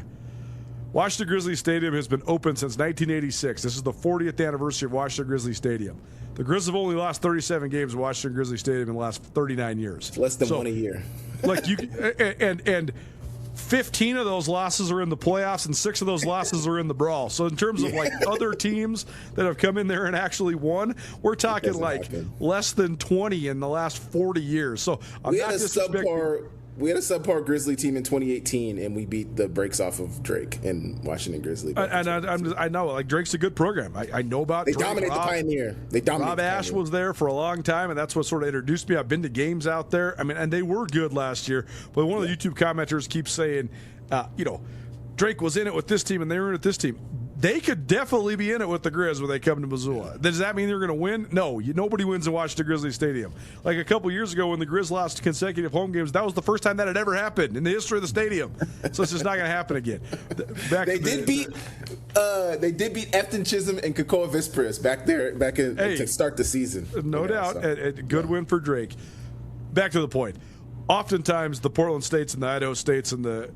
Washington Grizzly Stadium has been open since 1986. This is the 40th anniversary of Washington Grizzly Stadium. The Grizz have only lost 37 games at Washington Grizzly Stadium in the last 39 years. Less than one a year. Like you and 15 of those losses are in the playoffs, and 6 of those losses are in the brawl. So in terms of like other teams that have come in there and actually won, we're talking like less than 20 in the last 40 years. So I'm not disrespecting. We had a subpar Grizzly team in 2018, and we beat the brakes off of Drake and Washington Grizzly. I know, like, Drake's a good program. I know about Drake. They dominate the Pioneer. Rob Ash was there for a long time, and that's what sort of introduced me. I've been to games out there. I mean, and they were good last year. But one of the YouTube commenters keeps saying, Drake was in it with this team, and they were in it with this team. They could definitely be in it with the Grizz when they come to Missoula. Does that mean they're going to win? No. Nobody wins in Washington Grizzly Stadium. Like a couple years ago when the Grizz lost consecutive home games, that was the first time that had ever happened in the history of the stadium. So it's just not going to happen again. They did beat Efton Chisholm and Kakoa Vispris to start the season. No doubt. A good win for Drake. Back to the point. Oftentimes, the Portland States and the Idaho States and the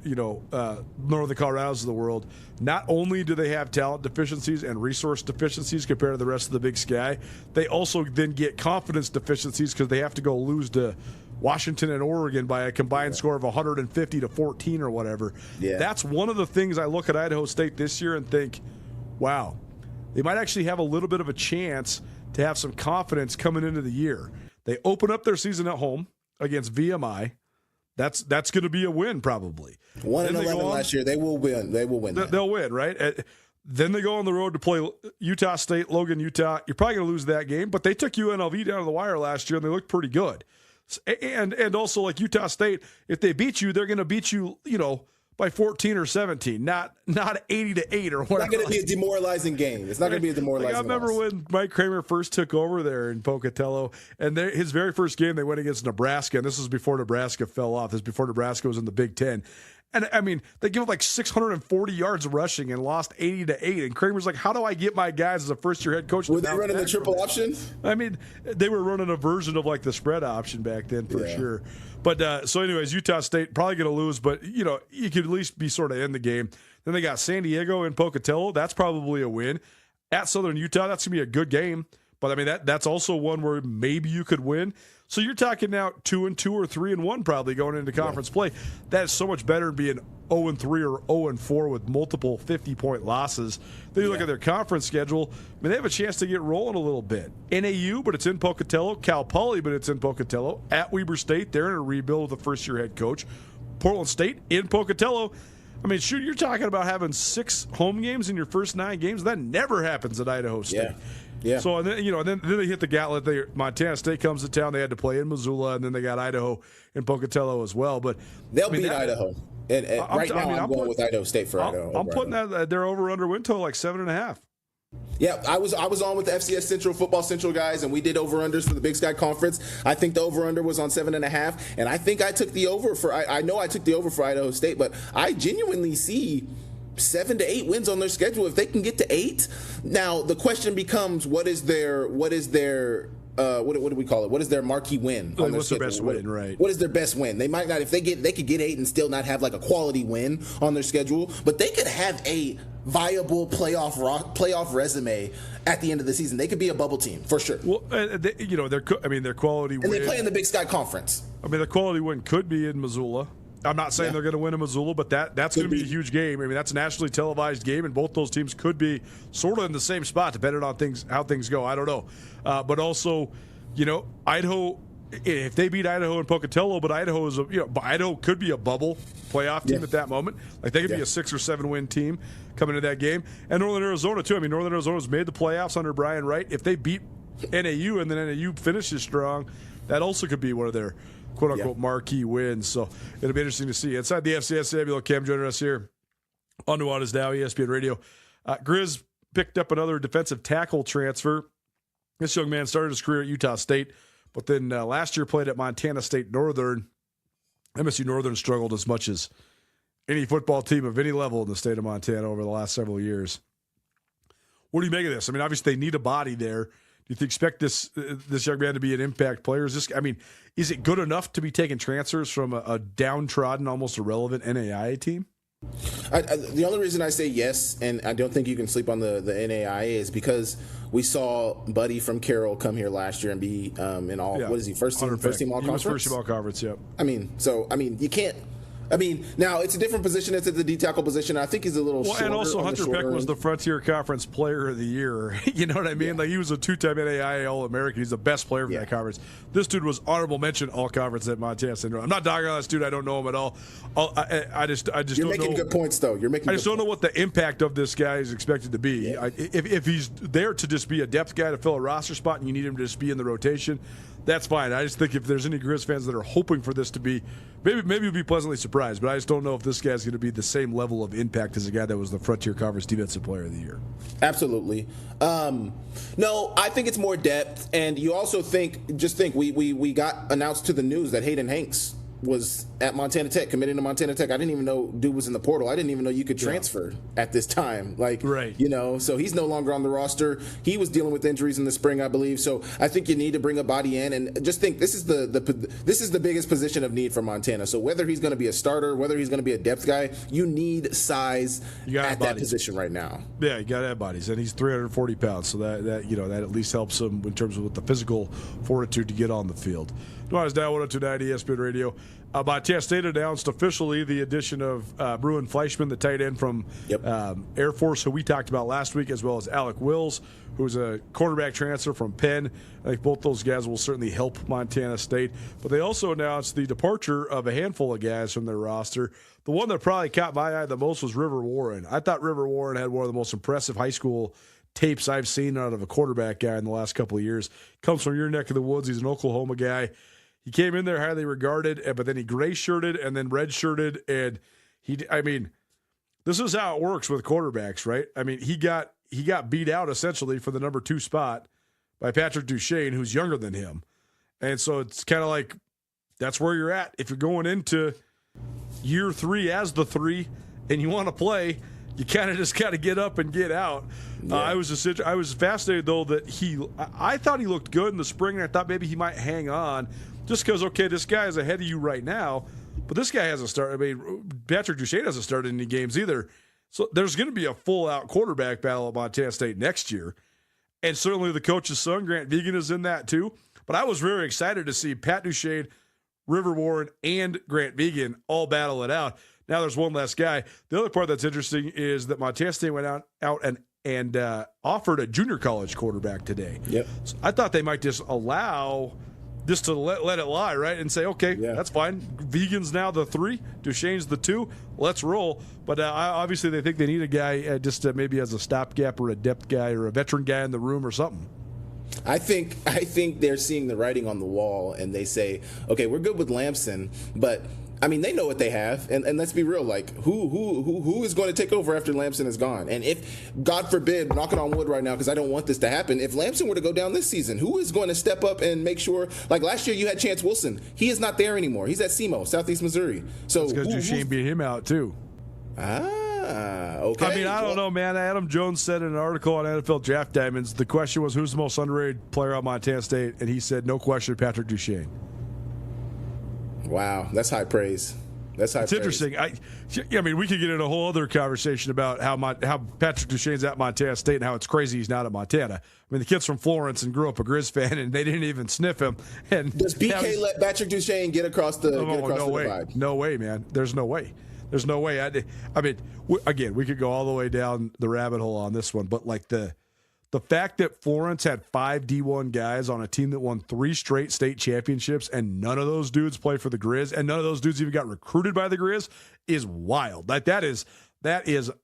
Northern Colorados of the world, not only do they have talent deficiencies and resource deficiencies compared to the rest of the Big Sky, they also then get confidence deficiencies because they have to go lose to Washington and Oregon by a combined score of 150 to 14 or whatever. Yeah. That's one of the things I look at Idaho State this year and think, wow, they might actually have a little bit of a chance to have some confidence coming into the year. They open up their season at home against VMI. That's going to be a win probably. 1-11 last year. They will win. They'll win, right? Then they go on the road to play Utah State, Logan, Utah. You're probably going to lose that game, but they took UNLV down to the wire last year, and they looked pretty good. And also, like Utah State, if they beat you, they're going to beat you, by 14 or 17, not 80-8 or whatever. It's not going to be a demoralizing game. It's not going to be a demoralizing game. I remember when Mike Kramer first took over there in Pocatello, and his very first game they went against Nebraska, and this was before Nebraska fell off. This was before Nebraska was in the Big Ten. And, I mean, they give up like 640 yards rushing and lost 80-8. And Kramer's like, how do I get my guys as a first-year head coach? Were they running the triple option? I mean, they were running a version of like the spread option back then for sure. But so anyways, Utah State probably going to lose, but, you could at least be sort of in the game. Then they got San Diego and Pocatello. That's probably a win. At Southern Utah, that's going to be a good game. But, I mean, that's also one where maybe you could win. So you're talking now 2-2 or 3-1 probably going into conference play. That is so much better than being 0-3 or 0-4 with multiple 50-point losses. Then you look at their conference schedule. I mean, they have a chance to get rolling a little bit. NAU, but it's in Pocatello. Cal Poly, but it's in Pocatello. At Weber State, they're in a rebuild with a first-year head coach. Portland State in Pocatello. I mean, shoot, you're talking about having 6 home games in your first 9 games. That never happens at Idaho State. Yeah. So and then they hit the gauntlet. Montana State comes to town. They had to play in Missoula, and then they got Idaho and Pocatello as well. But they'll beat Idaho. And I'm going with Idaho State for Idaho. I'm putting that their over/under win total like 7.5. Yeah, I was on with the FCS Central Football Central guys, and we did over/unders for the Big Sky Conference. I think the over/under was on 7.5, and I think I took the over for. I know I took the over for Idaho State, but I genuinely see 7 to 8 wins on their schedule if they can get to 8. Now the question becomes, what do we call it? What is their marquee win? What's their best win, right? What is their best win? They might not, if they could get 8 and still not have like a quality win on their schedule, but they could have a viable playoff resume at the end of the season. They could be a bubble team for sure. Well, their quality win. And they play in the Big Sky Conference. I mean, their quality win could be in Missoula. I'm not saying they're going to win in Missoula, but that's going to be a huge game. I mean, that's a nationally televised game, and both those teams could be sort of in the same spot, depending on how things go. I don't know. But also, Idaho, if they beat Idaho and Pocatello, but Idaho is Idaho could be a bubble playoff team at that moment. Like they could be a 6 or 7 win team coming into that game. And Northern Arizona too. I mean, Northern Arizona's made the playoffs under Brian Wright. If they beat NAU and then NAU finishes strong, that also could be one of their quote-unquote marquee wins. So it'll be interesting to see. Inside the FCS, Samuel Cam joining us here on Nuanez Now, ESPN Radio. Grizz picked up another defensive tackle transfer. This young man started his career at Utah State, but then last year played at Montana State Northern. MSU Northern struggled as much as any football team of any level in the state of Montana over the last several years. What do you make of this? I mean, obviously they need a body there. Do you expect this young man to be an impact player? Is it good enough to be taking transfers from a downtrodden, almost irrelevant NAIA team? The only reason I say yes, and I don't think you can sleep on the NAIA, is because we saw Buddy from Carroll come here last year and be in all. What is he? First team all conference. First team all conference. Yep. You can't. I mean, now it's a different position. It's at the D tackle position. I think he's a little shorter. And also on Hunter the Beck shorter was end. the Frontier Conference Player of the Year. You know what I mean? Yeah. Like he was a 2-time NAIA All-American. He's the best player from that conference. This dude was honorable mention All-Conference at Montana State. I'm not dogging on this dude. I don't know him at all. I just You're don't making know. good points, though. You're making. I just don't know what the impact of this guy is expected to be. Yeah. If he's there to just be a depth guy to fill a roster spot and you need him to just be in the rotation, that's fine. I just think if there's any Grizz fans that are hoping for this to be, maybe you'll be pleasantly surprised, but I just don't know if this guy's going to be the same level of impact as a guy that was the Frontier Conference Defensive Player of the Year. Absolutely. No, I think it's more depth, and you also think we got announced to the news that Hayden Hanks was at Montana Tech, committing to Montana Tech. I didn't even know dude was in the portal. I didn't even know you could transfer at this time. Right. So he's no longer on the roster. He was dealing with injuries in the spring, I believe. So I think you need to bring a body in, and just think this is the biggest position of need for Montana. So whether he's going to be a starter, whether he's going to be a depth guy, you need size at that position right now. Yeah, you got to have bodies, and he's 340 pounds, so that at least helps him in terms of with the physical fortitude to get on the field. Nuanez Now 102.9 ESPN Radio. Montana State announced officially the addition of Bruin Fleischman, the tight end from Air Force, who we talked about last week, as well as Alec Wills, who's a quarterback transfer from Penn. I think both those guys will certainly help Montana State. But they also announced the departure of a handful of guys from their roster. The one that probably caught my eye the most was River Warren. I thought River Warren had one of the most impressive high school tapes I've seen out of a quarterback guy in the last couple of years. Comes from your neck of the woods. He's an Oklahoma guy. He came in there highly regarded, but then he gray-shirted and then red-shirted, and this is how it works with quarterbacks, right? I mean, he got beat out essentially for the number 2 spot by Patrick Duchesne, who's younger than him. And so it's kind of like that's where you're at. If you're going into year 3 as the 3 and you want to play, you kind of just got to get up and get out. Yeah. I was fascinated, though, that I thought he looked good in the spring, and I thought maybe he might hang on just because, okay, this guy is ahead of you right now, but this guy hasn't started. I mean, Patrick Duchesne hasn't started any games either. So there's going to be a full-out quarterback battle at Montana State next year. And certainly the coach's son, Grant Vegan, is in that too. But I was very excited to see Pat Duchesne, River Warren, and Grant Vegan all battle it out. Now there's one less guy. The other part that's interesting is that Montana State went out and offered a junior college quarterback today. Yep. So I thought they might just allow just to let it lie, right? And say, okay, that's fine. Vegan's now the 3, Duchesne's the 2. Let's roll. But obviously they think they need a guy just maybe as a stopgap or a depth guy or a veteran guy in the room or something. I think they're seeing the writing on the wall, and they say, okay, we're good with Lamson, but I mean, they know what they have, and let's be real. Like, who is going to take over after Lamson is gone? And if, God forbid, knocking on wood right now, because I don't want this to happen, if Lamson were to go down this season, who is going to step up and make sure? Like last year, you had Chance Wilson. He is not there anymore. He's at SEMO, Southeast Missouri. So because Duchesne beat him out too. Okay. I mean, I don't know, man. Adam Jones said in an article on NFL Draft Diamonds, the question was, who's the most underrated player on Montana State? And he said, no question, Patrick Duchesne. Wow, that's high praise. That's high praise. It's interesting. I mean, we could get into a whole other conversation about how Patrick Duchesne's at Montana State and how it's crazy he's not at Montana. I mean, the kid's from Florence and grew up a Grizz fan, and they didn't even sniff him. And does BK let Patrick Duchesne get across the divide? No way, man. There's no way. There's no way. I mean, again, we could go all the way down the rabbit hole on this one, but like the fact that Florence had 5 D1 guys on a team that won 3 straight state championships and none of those dudes play for the Grizz and none of those dudes even got recruited by the Grizz is wild. Like that is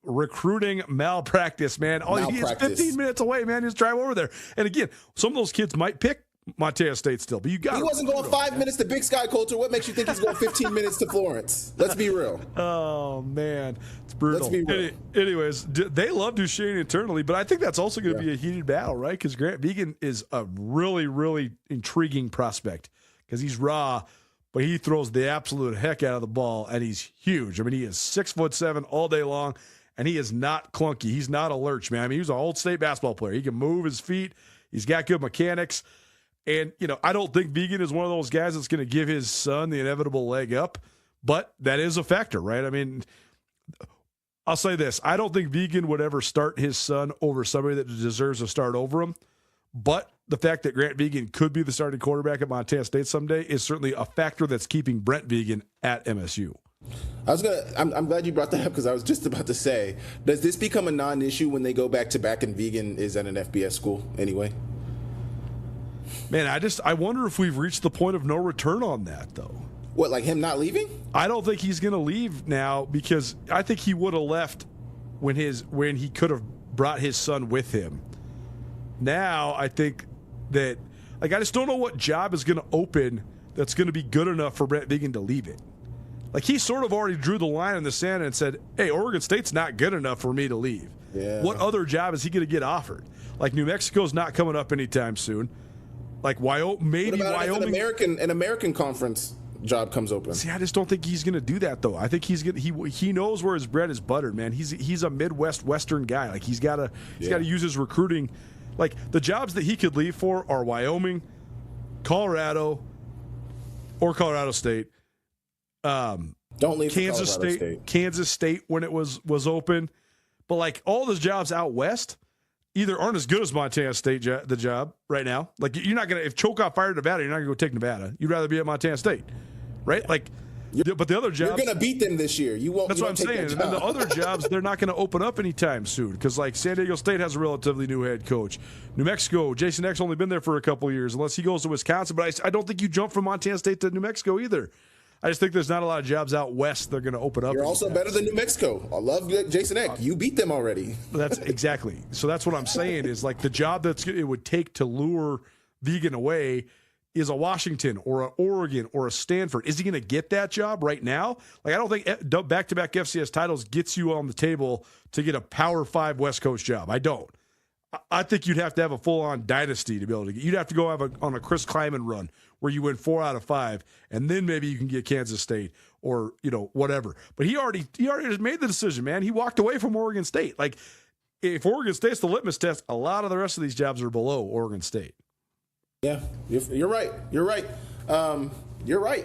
recruiting malpractice, man. He's 15 minutes away, man. Just drive over there. And again, some of those kids might pick Montana State still, but you got. He wasn't going 5 minutes to Big Sky, Coulter. What makes you think he's going 15 minutes to Florence? Let's be real. Oh man, it's brutal. Let's be real. Anyways, they love Duchesne internally, but I think that's also going to be a heated battle, right? Because Grant Vegan is a really, really intriguing prospect because he's raw, but he throws the absolute heck out of the ball, and he's huge. I mean, he is 6'7" all day long, and he is not clunky. He's not a lurch, man. I mean, he's an old state basketball player. He can move his feet. He's got good mechanics. And, I don't think Vegan is one of those guys that's going to give his son the inevitable leg up, but that is a factor, right? I mean, I'll say this. I don't think Vegan would ever start his son over somebody that deserves to start over him, but the fact that Grant Vegan could be the starting quarterback at Montana State someday is certainly a factor that's keeping Brent Vegan at MSU. I'm glad you brought that up because I was just about to say, does this become a non-issue when they go back to back and Vegan is at an FBS school anyway? Man, I wonder if we've reached the point of no return on that, though. What, like him not leaving? I don't think he's going to leave now because I think he would have left when he could have brought his son with him. Now I think that, like, I just don't know what job is going to open that's going to be good enough for Brett Vegan to leave it. Like, he sort of already drew the line in the sand and said, hey, Oregon State's not good enough for me to leave. Yeah. What other job is he going to get offered? Like, New Mexico's not coming up anytime soon. Like, maybe Wyoming. If an American conference job comes open. See, I just don't think he's going to do that, though. I think he knows where his bread is buttered, man. He's a Midwest Western guy. Like, he's got to use his recruiting. Like, the jobs that he could leave for are Wyoming, Colorado, or Colorado State. Don't leave Kansas State. Kansas State when it was open. But, like, all those jobs out west either aren't as good as Montana State, the job right now. Like, you're not going to, if Chokoff fired Nevada, you're not going to go take Nevada. You'd rather be at Montana State, right? Like, but the other jobs, you're going to beat them this year. You won't. That's what I'm saying. And then the other jobs, they're not going to open up anytime soon because, like, San Diego State has a relatively new head coach. New Mexico, Jason Eck's only been there for a couple of years, unless he goes to Wisconsin. But I don't think you jump from Montana State to New Mexico either. I just think there's not a lot of jobs out west they're going to open up. You're also better than New Mexico. I love Jason Eck. You beat them already. That's exactly. So that's what I'm saying is, like, the job it would take to lure Vegan away is a Washington or an Oregon or a Stanford. Is he going to get that job right now? Like, I don't think back-to-back FCS titles gets you on the table to get a Power 5 West Coast job. I don't. I think you'd have to have a full-on dynasty to be able to get. You'd have to go on a Chris Kleiman run where you win 4 out of 5, and then maybe you can get Kansas State or, whatever. But he already made the decision, man. He walked away from Oregon State. Like, if Oregon State's the litmus test, a lot of the rest of these jobs are below Oregon State. Yeah, you're right. You're right. You're right.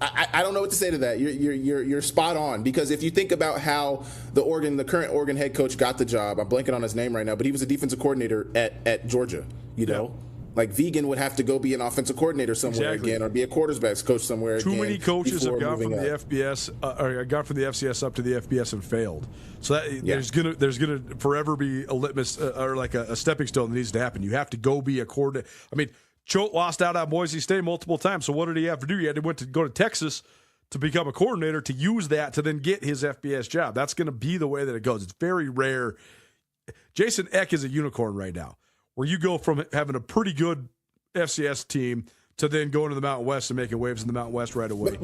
I don't know what to say to that. You're spot on, because if you think about how the current Oregon head coach got the job, I'm blanking on his name right now, but he was a defensive coordinator at Georgia. Like, Vegan would have to go be an offensive coordinator somewhere again, or be a quarterbacks coach somewhere again. Too many coaches have gone from the FBS, or got from the FCS up to the FBS and failed. So there's gonna forever be a litmus or like a stepping stone that needs to happen. You have to go be a coordinator. I mean, Choate lost out on Boise State multiple times. So what did he have to do? He had to go to Texas to become a coordinator, to use that to then get his FBS job. That's going to be the way that it goes. It's very rare. Jason Eck is a unicorn right now, where you go from having a pretty good FCS team to then going to the Mountain West and making waves in the Mountain West right away.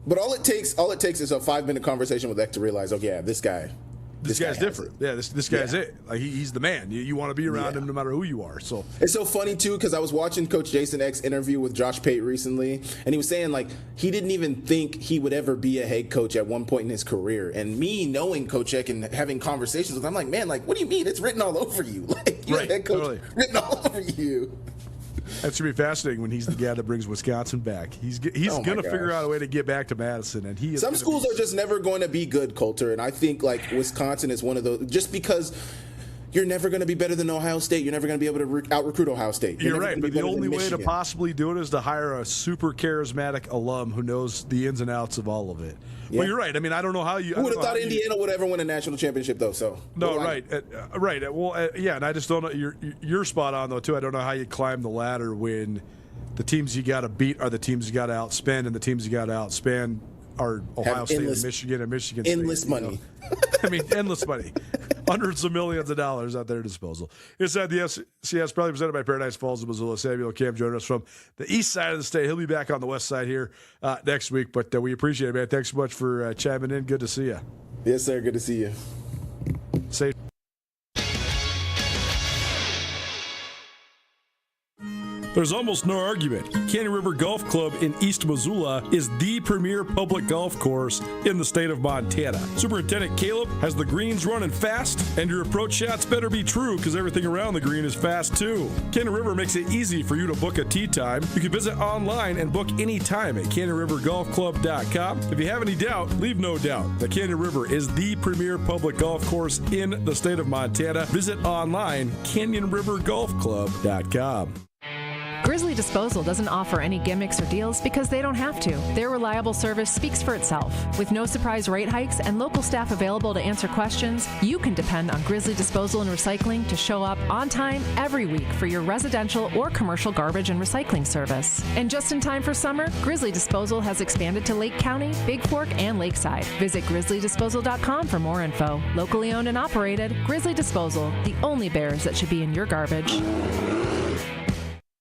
But all it takes is a 5-minute conversation with Eck to realize, this guy's different. Yeah, this guy's it. Like, he's the man. You want to be around him no matter who you are. So it's so funny too, because I was watching Coach Jason Eck's interview with Josh Pate recently, and he was saying, like, he didn't even think he would ever be a head coach at one point in his career. And me knowing Coach Eck and having conversations with him, I'm like, man, like, what do you mean? It's written all over you. Like, you're a head coach, totally. Written all over you. That's going to be fascinating when he's the guy that brings Wisconsin back. He's going to figure out a way to get back to Madison, and some schools are just never going to be good, Coulter, and I think, like, Wisconsin is one of those, just because you're never going to be better than Ohio State. You're never going to be able to out-recruit Ohio State. You're right, but the only way to possibly do it is to hire a super charismatic alum who knows the ins and outs of all of it. Yeah. Well, you're right. I mean, I don't know how you... Who would have thought Indiana would ever win a national championship, though? So no, right. Right. Well, yeah, and I just don't know. You're spot on, though, too. I don't know how you climb the ladder when the teams you got to beat are the teams you got to outspend, and the teams you got to outspend are Ohio State and Michigan State. Endless money. I mean, endless money. Hundreds of millions of dollars at their disposal. Inside the FCS, probably presented by Paradise Falls of Missoula. Samuel Cam joining us from the east side of the state. He'll be back on the west side here next week, but we appreciate it, man. Thanks so much for chiming in. Good to see you. Yes, sir. Good to see you. Safe. There's almost no argument. Canyon River Golf Club in East Missoula is the premier public golf course in the state of Montana. Superintendent Caleb has the greens running fast, and your approach shots better be true because everything around the green is fast too. Canyon River makes it easy for you to book a tee time. You can visit online and book any time at CanyonRiverGolfClub.com. If you have any doubt, leave no doubt that Canyon River is the premier public golf course in the state of Montana. Visit online, CanyonRiverGolfClub.com. Grizzly Disposal doesn't offer any gimmicks or deals because they don't have to. Their reliable service speaks for itself. With no surprise rate hikes and local staff available to answer questions, you can depend on Grizzly Disposal and Recycling to show up on time every week for your residential or commercial garbage and recycling service. And just in time for summer, Grizzly Disposal has expanded to Lake County, Big Fork, and Lakeside. Visit grizzlydisposal.com for more info. Locally owned and operated, Grizzly Disposal, the only bears that should be in your garbage.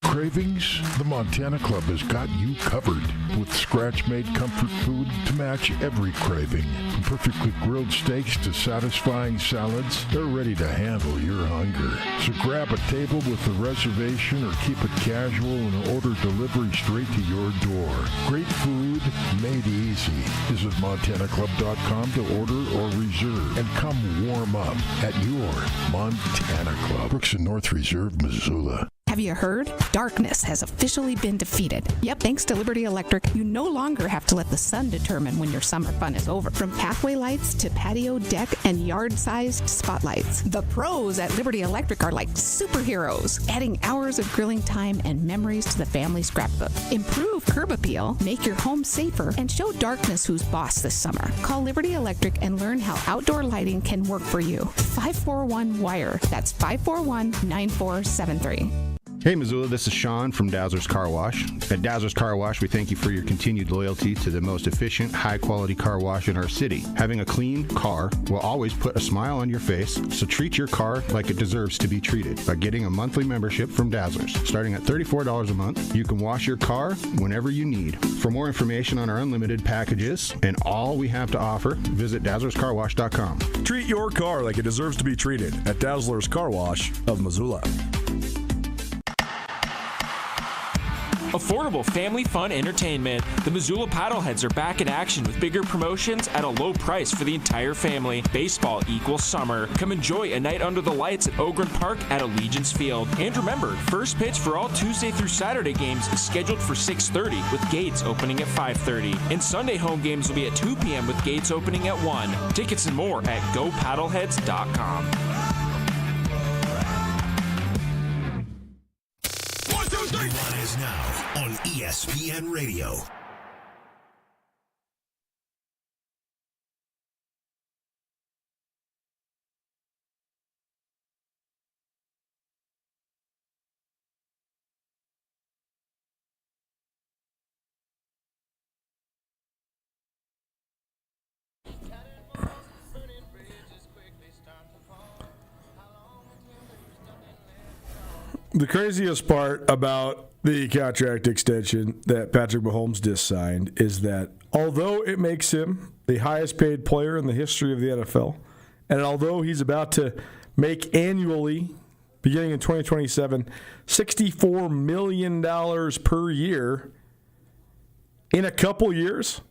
Cravings? The Montana Club has got you covered with scratch-made comfort food to match every craving. From perfectly grilled steaks to satisfying salads, they're ready to handle your hunger. So grab a table with a reservation or keep it casual and order delivery straight to your door. Great food made easy. Visit MontanaClub.com to order or reserve and come warm up at your Montana Club. Brooks and North Reserve, Missoula. Have you heard? Darkness has officially been defeated. Yep, thanks to Liberty Electric, you no longer have to let the sun determine when your summer fun is over. From pathway lights to patio, deck, and yard-sized spotlights, the pros at Liberty Electric are like superheroes, adding hours of grilling time and memories to the family scrapbook. Improve curb appeal, make your home safer, and show darkness who's boss this summer. Call Liberty Electric and learn how outdoor lighting can work for you. 541-WIRE. That's 541-9473. Hey Missoula, this is Sean from Dazzler's Car Wash. At Dazzler's Car Wash, we thank you for your continued loyalty to the most efficient, high-quality car wash in our city. Having a clean car will always put a smile on your face, so treat your car like it deserves to be treated by getting a monthly membership from Dazzler's. Starting at $34 a month, you can wash your car whenever you need. For more information on our unlimited packages and all we have to offer, visit DazzlersCarWash.com. Treat your car like it deserves to be treated at Dazzler's Car Wash of Missoula. Affordable family fun entertainment. The Missoula Paddleheads are back in action with bigger promotions at a low price for the entire family. Baseball equals summer. Come enjoy a night under the lights at Ogren Park at Allegiance Field. And remember, first pitch for all Tuesday through Saturday games is scheduled for 6:30 with gates opening at 5:30. And Sunday home games will be at 2 p.m. with gates opening at 1. Tickets and more at gopaddleheads.com. Nuanez Now on ESPN Radio. The craziest part about the contract extension that Patrick Mahomes just signed is that although it makes him the highest paid player in the history of the NFL, and although he's about to make annually, beginning in 2027, $64 million per year in a couple years,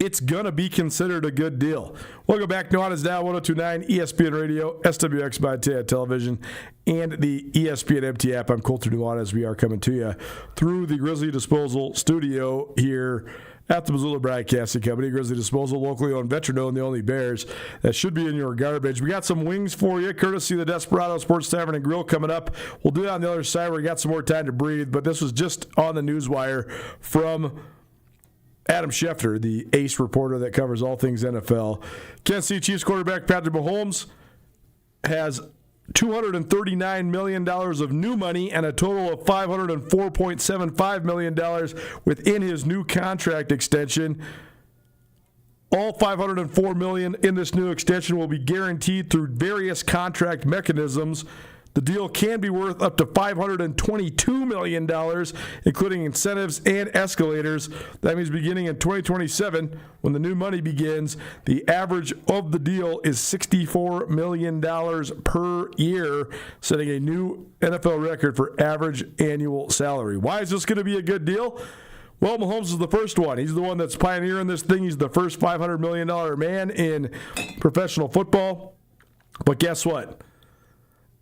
it's going to be considered a good deal. Welcome back. Nuanez Now, 102.9 ESPN Radio, SWX Montana Television, and the ESPN MT app. I'm Colter Nuanez. We are coming to you through the Grizzly Disposal studio here at the Missoula Broadcasting Company. Grizzly Disposal, locally owned, veteran-owned, the only Bears that should be in your garbage. We got some wings for you, courtesy of the Desperado Sports Tavern and Grill coming up. We'll do that on the other side. We got some more time to breathe, but this was just on the newswire from Adam Schefter, the ace reporter that covers all things NFL. Kansas City Chiefs quarterback Patrick Mahomes has $239 million of new money and a total of $504.75 million within his new contract extension. All $504 million in this new extension will be guaranteed through various contract mechanisms. The deal can be worth up to $522 million, including incentives and escalators. That means beginning in 2027, when the new money begins, the average of the deal is $64 million per year, setting a new NFL record for average annual salary. Why is this going to be a good deal? Well, Mahomes is the first one. He's the one that's pioneering this thing. He's the first $500 million man in professional football. But guess what?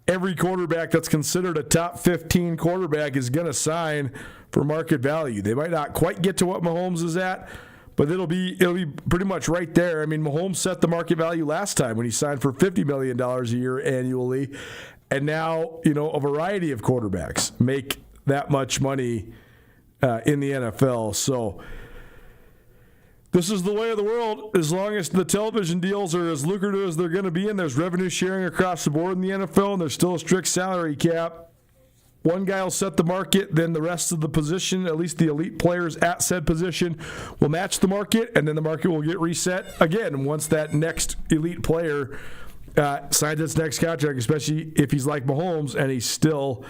Every quarterback that's considered a top 15 quarterback is going to sign for market value. They might not quite get to what Mahomes is at, but it'll be pretty much right there. I mean, Mahomes set the market value last time when he signed for $50 million a year annually, and now, a variety of quarterbacks make that much money in the NFL. So this is the way of the world. As long as the television deals are as lucrative as they're going to be, and there's revenue sharing across the board in the NFL, and there's still a strict salary cap, one guy will set the market, then the rest of the position, at least the elite players at said position, will match the market, and then the market will get reset again once that next elite player signs his next contract, especially if he's like Mahomes and he's still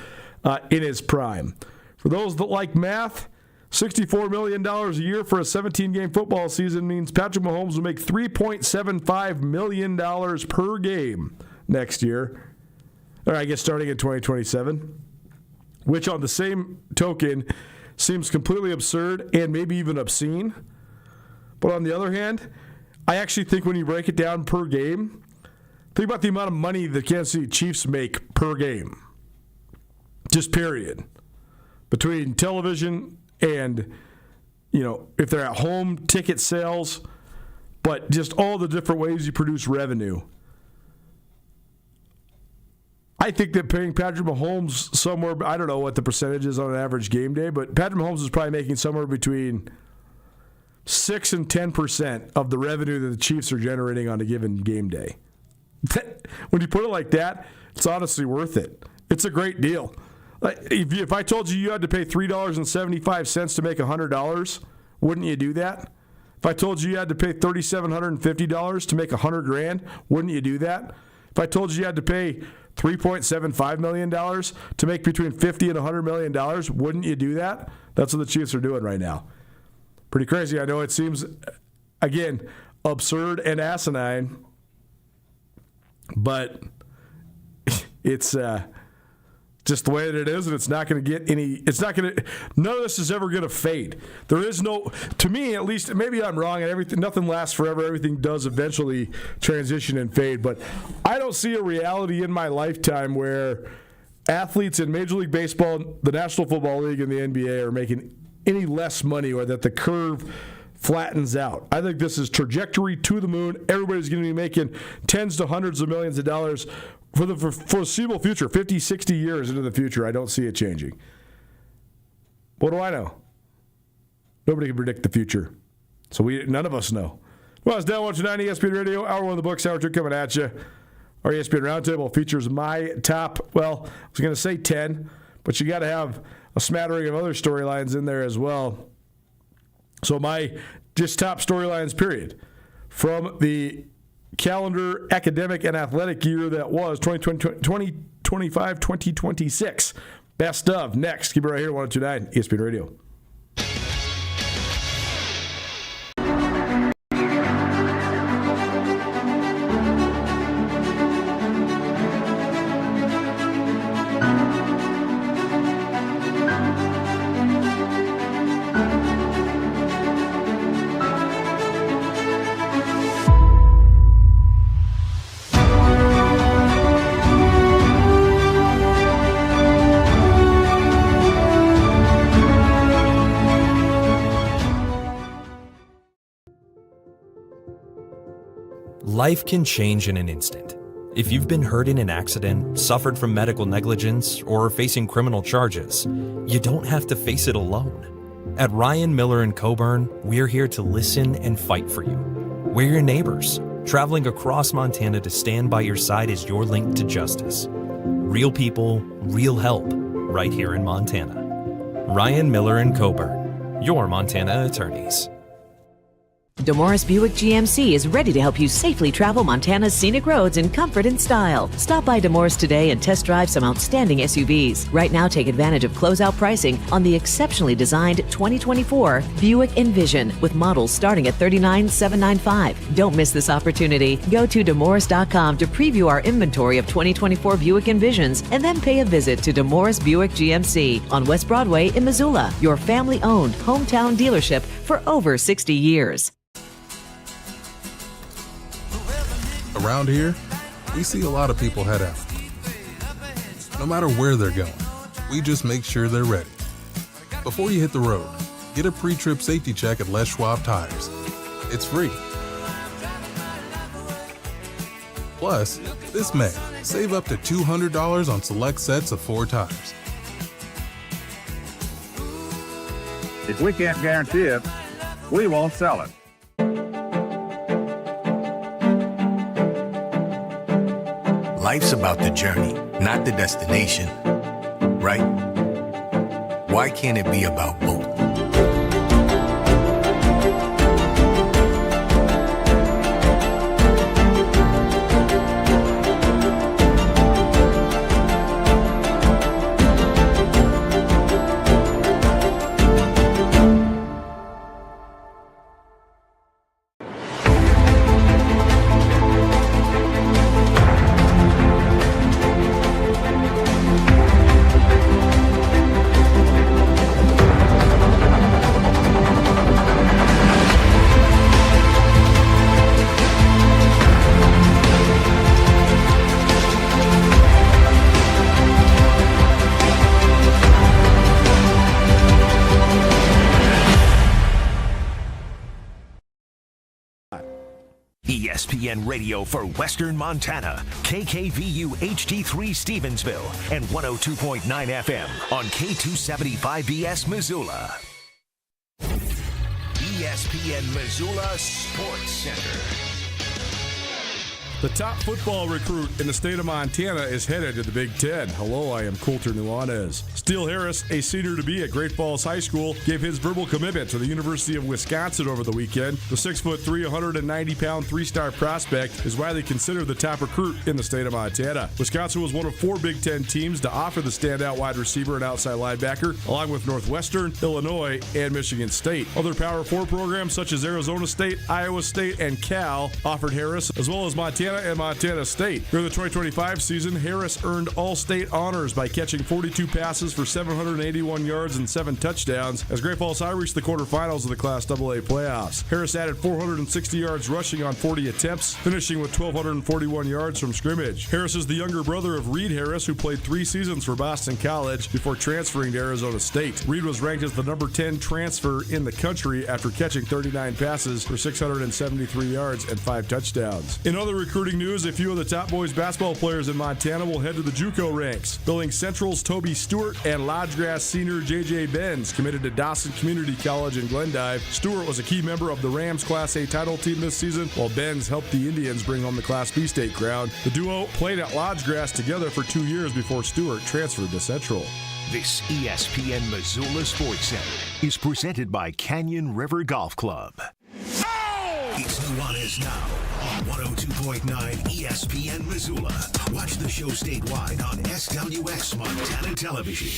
in his prime. For those that like math, $64 million a year for a 17-game football season means Patrick Mahomes will make $3.75 million per game next year, or I guess starting in 2027. Which on the same token seems completely absurd and maybe even obscene. But on the other hand, I actually think when you break it down per game, think about the amount of money the Kansas City Chiefs make per game. Just period. Between television and, if they're at home, ticket sales, but just all the different ways you produce revenue. I think that paying Patrick Mahomes somewhere, I don't know what the percentage is on an average game day, but Patrick Mahomes is probably making somewhere between 6 and 10% of the revenue that the Chiefs are generating on a given game day. When you put it like that, it's honestly worth it. It's a great deal. If I told you had to pay $3.75 to make $100, wouldn't you do that? If I told you had to pay $3,750 to make $100,000, wouldn't you do that? If I told you had to pay $3.75 million to make between $50 and $100 million, wouldn't you do that? That's what the Chiefs are doing right now. Pretty crazy. I know it seems, again, absurd and asinine, but it's just the way that it is, and it's not going to get any, none of this is ever going to fade. There is no, to me at least, maybe I'm wrong, and everything, nothing lasts forever, everything does eventually transition and fade, but I don't see a reality in my lifetime where athletes in Major League Baseball, the National Football League, and the NBA are making any less money, or that the curve flattens out. I think this is trajectory to the moon. Everybody's going to be making tens to hundreds of millions of dollars for the foreseeable future, 50, 60 years into the future. I don't see it changing. What do I know? Nobody can predict the future. So none of us know. Well, it's Down 129 ESPN Radio, Hour 1 of the books, Hour 2 coming at you. Our ESPN Roundtable features my top, well, I was going to say 10, but you got to have a smattering of other storylines in there as well. So my just top storylines, period, from the calendar, academic, and athletic year that was 2025, 2026. Best of. Next. Keep it right here, 102.9 ESPN Radio. Life can change in an instant. If you've been hurt in an accident, suffered from medical negligence, or are facing criminal charges, you don't have to face it alone. At Ryan Miller & Coburn, we're here to listen and fight for you. We're your neighbors, traveling across Montana to stand by your side as your link to justice. Real people, real help, right here in Montana. Ryan Miller & Coburn, your Montana attorneys. DeMorris Buick GMC is ready to help you safely travel Montana's scenic roads in comfort and style. Stop by DeMorris today and test drive some outstanding SUVs. Right now, take advantage of closeout pricing on the exceptionally designed 2024 Buick Envision with models starting at $39,795. Don't miss this opportunity. Go to DeMorris.com to preview our inventory of 2024 Buick Envisions and then pay a visit to DeMorris Buick GMC on West Broadway in Missoula, your family-owned hometown dealership for over 60 years. Around here, we see a lot of people head out. No matter where they're going, we just make sure they're ready. Before you hit the road, get a pre-trip safety check at Les Schwab Tires. It's free. Plus, this May, save up to $200 on select sets of 4 tires. If we can't guarantee it, we won't sell it. Life's about the journey, not the destination, right? Why can't it be about both? ESPN Radio for Western Montana, KKVU HD3 Stevensville, and 102.9 FM on K275BS Missoula. ESPN Missoula Sports Center. The top football recruit in the state of Montana is headed to the Big Ten. Hello, I am Coulter Nuanez. Steele Harris, a senior-to-be at Great Falls High School, gave his verbal commitment to the University of Wisconsin over the weekend. The 6'3", 190-pound three-star prospect is widely considered the top recruit in the state of Montana. Wisconsin was one of 4 Big Ten teams to offer the standout wide receiver and outside linebacker, along with Northwestern, Illinois, and Michigan State. Other Power 4 programs such as Arizona State, Iowa State, and Cal offered Harris, as well as Montana and Montana State. During the 2025 season, Harris earned all-state honors by catching 42 passes for 781 yards and 7 touchdowns as Great Falls High reached the quarterfinals of the Class AA playoffs. Harris added 460 yards rushing on 40 attempts, finishing with 1,241 yards from scrimmage. Harris is the younger brother of Reed Harris, who played 3 seasons for Boston College before transferring to Arizona State. Reed was ranked as the number 10 transfer in the country after catching 39 passes for 673 yards and 5 touchdowns. In other recruiting news, a few of the top boys basketball players in Montana will head to the JUCO ranks. Billings Central's Toby Stewart and Lodgegrass senior J.J. Benz committed to Dawson Community College in Glendive. Stewart was a key member of the Rams Class A title team this season, while Benz helped the Indians bring home the Class B state crown. The duo played at Lodgegrass together for 2 years before Stewart transferred to Central. This ESPN Missoula Sports Center is presented by Canyon River Golf Club. It's Nuanez Now on 102.9 ESPN Missoula. Watch the show statewide on SWX Montana Television.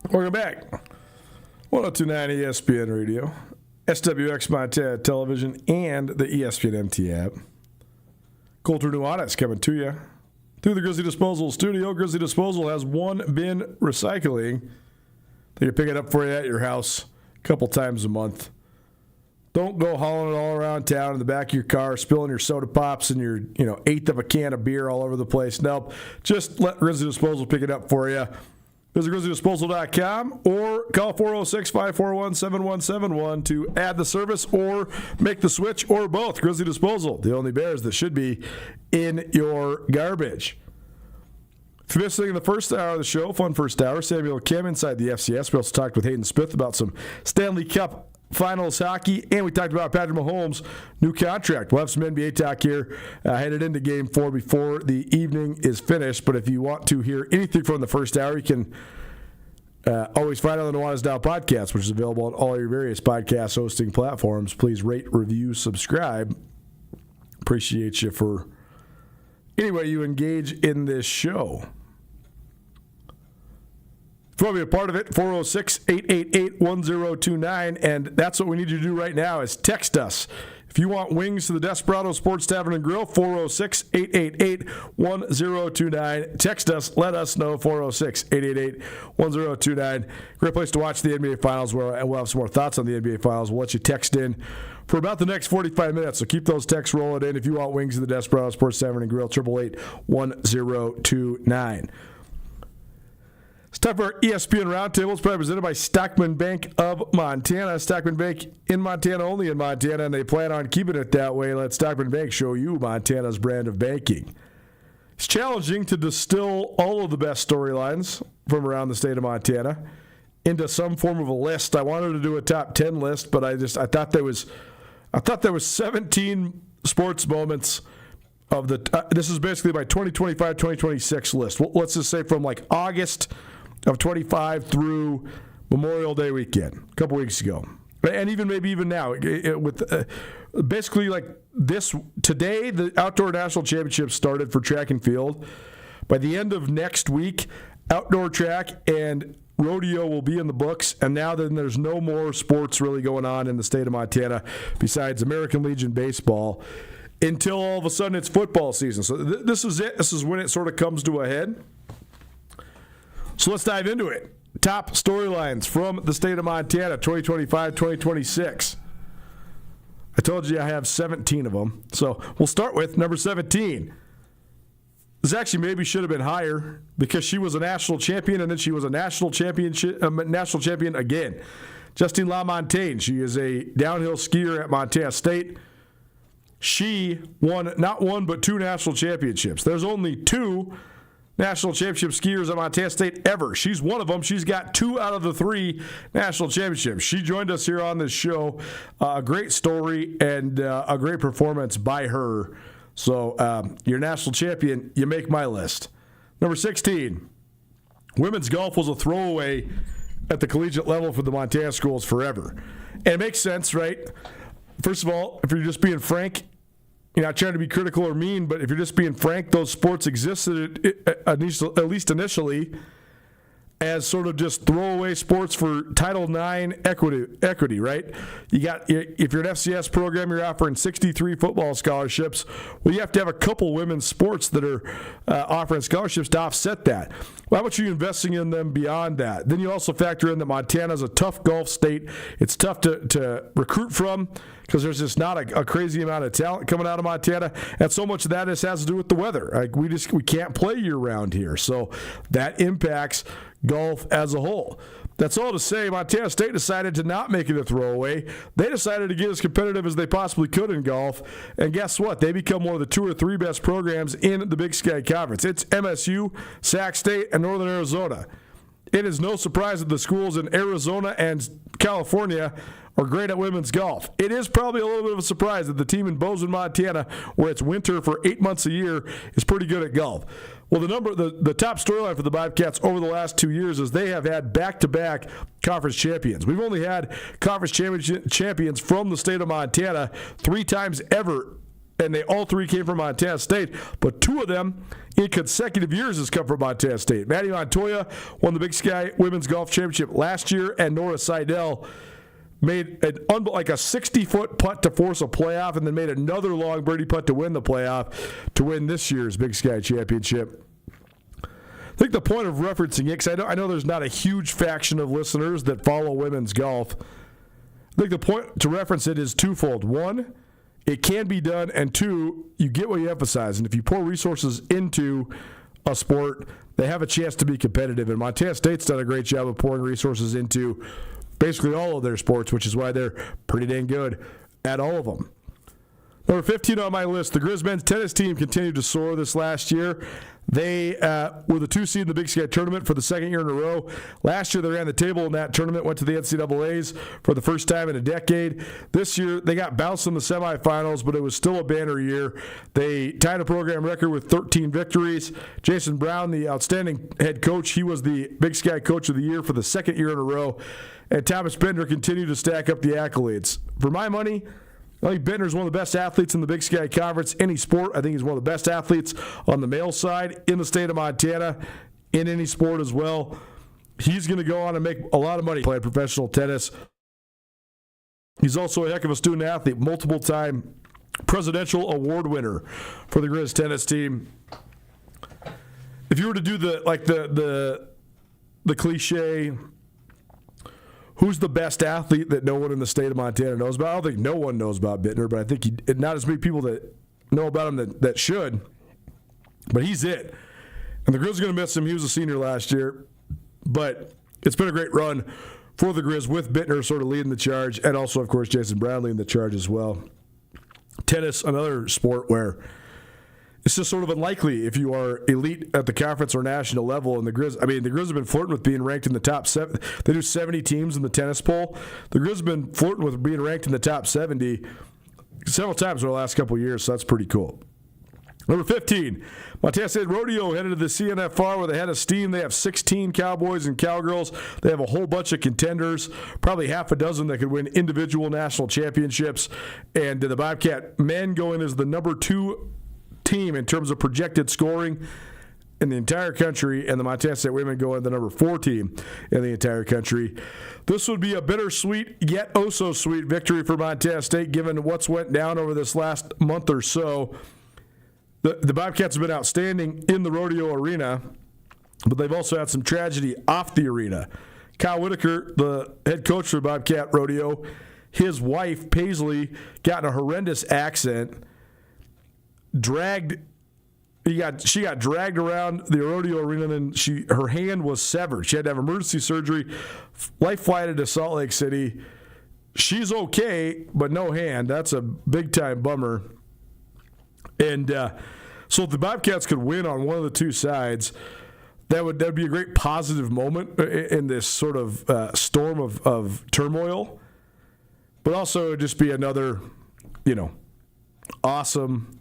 Welcome back. 102.9 ESPN Radio, SWX Montana Television, and the ESPN MT app. Coulter Nuanez coming to you through the Grizzly Disposal Studio. Grizzly Disposal has one bin recycling. They can pick it up for you at your house a couple times a month. Don't go hauling it all around town in the back of your car, spilling your soda pops and your eighth of a can of beer all over the place. Nope. Just let Grizzly Disposal pick it up for you. Visit GrizzlyDisposal.com or call 406-541-7171 to add the service or make the switch or both. Grizzly Disposal, the only bears that should be in your garbage. If you missed anything in the first hour of the show, fun first hour, Samuel Kim inside the FCS. We also talked with Hayden Smith about some Stanley Cup Finals hockey, and we talked about Patrick Mahomes' new contract. We'll have some NBA talk here headed into Game 4 before the evening is finished. But if you want to hear anything from the first hour, you can always find it on the Nuanez Now podcast, which is available on all your various podcast hosting platforms. Please rate, review, subscribe. Appreciate you for any way you engage in this show. If you want to be a part of it, 406-888-1029, and that's what we need you to do right now is text us. If you want wings to the Desperado Sports Tavern and Grill, 406-888-1029. Text us, let us know, 406-888-1029. Great place to watch the NBA Finals, where we'll have some more thoughts on the NBA Finals. We'll let you text in for about the next 45 minutes, so keep those texts rolling in. If you want wings to the Desperado Sports Tavern and Grill, 888-1029. It's time for our ESPN Roundtable. It's presented by Stockman Bank of Montana. Stockman Bank in Montana, only in Montana, and they plan on keeping it that way. Let Stockman Bank show you Montana's brand of banking. It's challenging to distill all of the best storylines from around the state of Montana into some form of a list. I wanted to do a top 10 list, but I thought there was 17 sports moments of the. This is basically my 2025-2026 list. Well, let's just say from like August of 25 through Memorial Day weekend, a couple weeks ago, and even now, with basically like this today, the Outdoor National Championships started for track and field. By the end of next week, outdoor track and rodeo will be in the books, and now then there's no more sports really going on in the state of Montana besides American Legion baseball until all of a sudden it's football season. So this is it. This is when it sort of comes to a head. So let's dive into it. Top storylines from the state of Montana, 2025-2026. I told you I have 17 of them. So we'll start with number 17. This actually maybe should have been higher because she was a national champion and then she was a national champion again. Justine LaMontagne, she is a downhill skier at Montana State. She won not one but two national championships. There's only two national championship skiers at Montana State ever. She's one of them. She's got 2 out of the 3 national championships. She joined us here on this show. A great story and a great performance by her. So you're national champion. You make my list. Number 16, women's golf was a throwaway at the collegiate level for the Montana schools forever. And it makes sense, right? First of all, if you're just being frank, you're not trying to be critical or mean, but if you're just being frank, those sports existed, at least initially, as sort of just throwaway sports for Title IX equity, right? You got, if you're an FCS program, you're offering 63 football scholarships. Well, you have to have a couple women's sports that are offering scholarships to offset that. Well, how much are you investing in them beyond that? Then you also factor in that Montana's a tough golf state. It's tough to recruit from because there's just not a crazy amount of talent coming out of Montana, and so much of that has to do with the weather. Like we can't play year round here, so that impacts golf as a whole. That's all to say, Montana State decided to not make it a throwaway. They decided to get as competitive as they possibly could in golf, and guess what? They become one of the 2 or 3 best programs in the Big Sky Conference. It's MSU, Sac State, and Northern Arizona. It is no surprise that the schools in Arizona and California are great at women's golf. It is probably a little bit of a surprise that the team in Bozeman, Montana, where it's winter for 8 months a year, is pretty good at golf. Well, the top storyline for the Bobcats over the last 2 years is they have had back-to-back conference champions. We've only had conference champions from the state of Montana 3 times ever, and they all 3 came from Montana State, but 2 of them in consecutive years has come from Montana State. Maddie Montoya won the Big Sky Women's Golf Championship last year, and Nora Seidel made a 60-foot putt to force a playoff and then made another long birdie putt to win the playoff to win this year's Big Sky Championship. I think the point of referencing it, because I know there's not a huge faction of listeners that follow women's golf. I think the point to reference it is twofold. 1, it can be done, and 2, you get what you emphasize. And if you pour resources into a sport, they have a chance to be competitive. And Montana State's done a great job of pouring resources into basically all of their sports, which is why they're pretty dang good at all of them. Number 15 on my list, the Grizz men's tennis team continued to soar this last year. They were the 2 seed in the Big Sky tournament for the 2nd year in a row. Last year, they ran the table in that tournament, went to the NCAAs for the first time in a decade. This year, they got bounced in the semifinals, but it was still a banner year. They tied a program record with 13 victories. Jason Brown, the outstanding head coach, he was the Big Sky Coach of the Year for the 2nd year in a row. And Thomas Bender continued to stack up the accolades. For my money, I think Bentner's one of the best athletes in the Big Sky Conference, any sport. I think he's one of the best athletes on the male side in the state of Montana, in any sport as well. He's going to go on and make a lot of money playing professional tennis. He's also a heck of a student athlete, multiple-time presidential award winner for the Grizz tennis team. If you were to do the cliche, who's the best athlete that no one in the state of Montana knows about? I don't think no one knows about Bittner, but I think not as many people that know about him that should. But he's it. And the Grizz are going to miss him. He was a senior last year. But it's been a great run for the Grizz with Bittner sort of leading the charge, and also, of course, Jason Brown leading the charge as well. Tennis, another sport where it's just sort of unlikely if you are elite at the conference or national level. And the Grizz have been flirting with being ranked in the top 7. They do 70 teams in the tennis poll. The Grizz have been flirting with being ranked in the top 70 several times over the last couple of years, so that's pretty cool. Number 15, Montana State Rodeo headed to the CNFR where they had a steam. They have 16 cowboys and cowgirls. They have a whole bunch of contenders, probably half a dozen that could win individual national championships. And the Bobcat men going as the number 2 team in terms of projected scoring in the entire country, and the Montana State women go in the number 4 team in the entire country. This would be a bittersweet yet oh-so-sweet victory for Montana State given what's went down over this last month or so. The Bobcats have been outstanding in the rodeo arena, but they've also had some tragedy off the arena. Kyle Whitaker, the head coach for Bobcat Rodeo, his wife, Paisley, got in a horrendous accident, she got dragged around the rodeo arena, and her hand was severed. She had to have emergency surgery, life flighted to Salt Lake City. She's okay, but no hand. That's a big-time bummer. And so if the Bobcats could win on one of the two sides, that would be a great positive moment in this sort of storm of turmoil. But also it would just be another, awesome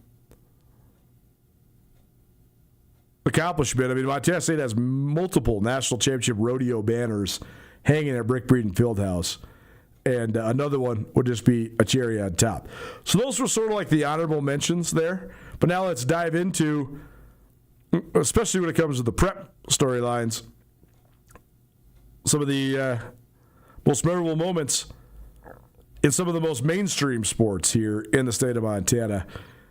accomplishment. I mean, Montana State has multiple national championship rodeo banners hanging at Brick Breeden Fieldhouse. And another one would just be a cherry on top. So those were sort of like the honorable mentions there. But now let's dive into, especially when it comes to the prep storylines, some of the most memorable moments in some of the most mainstream sports here in the state of Montana.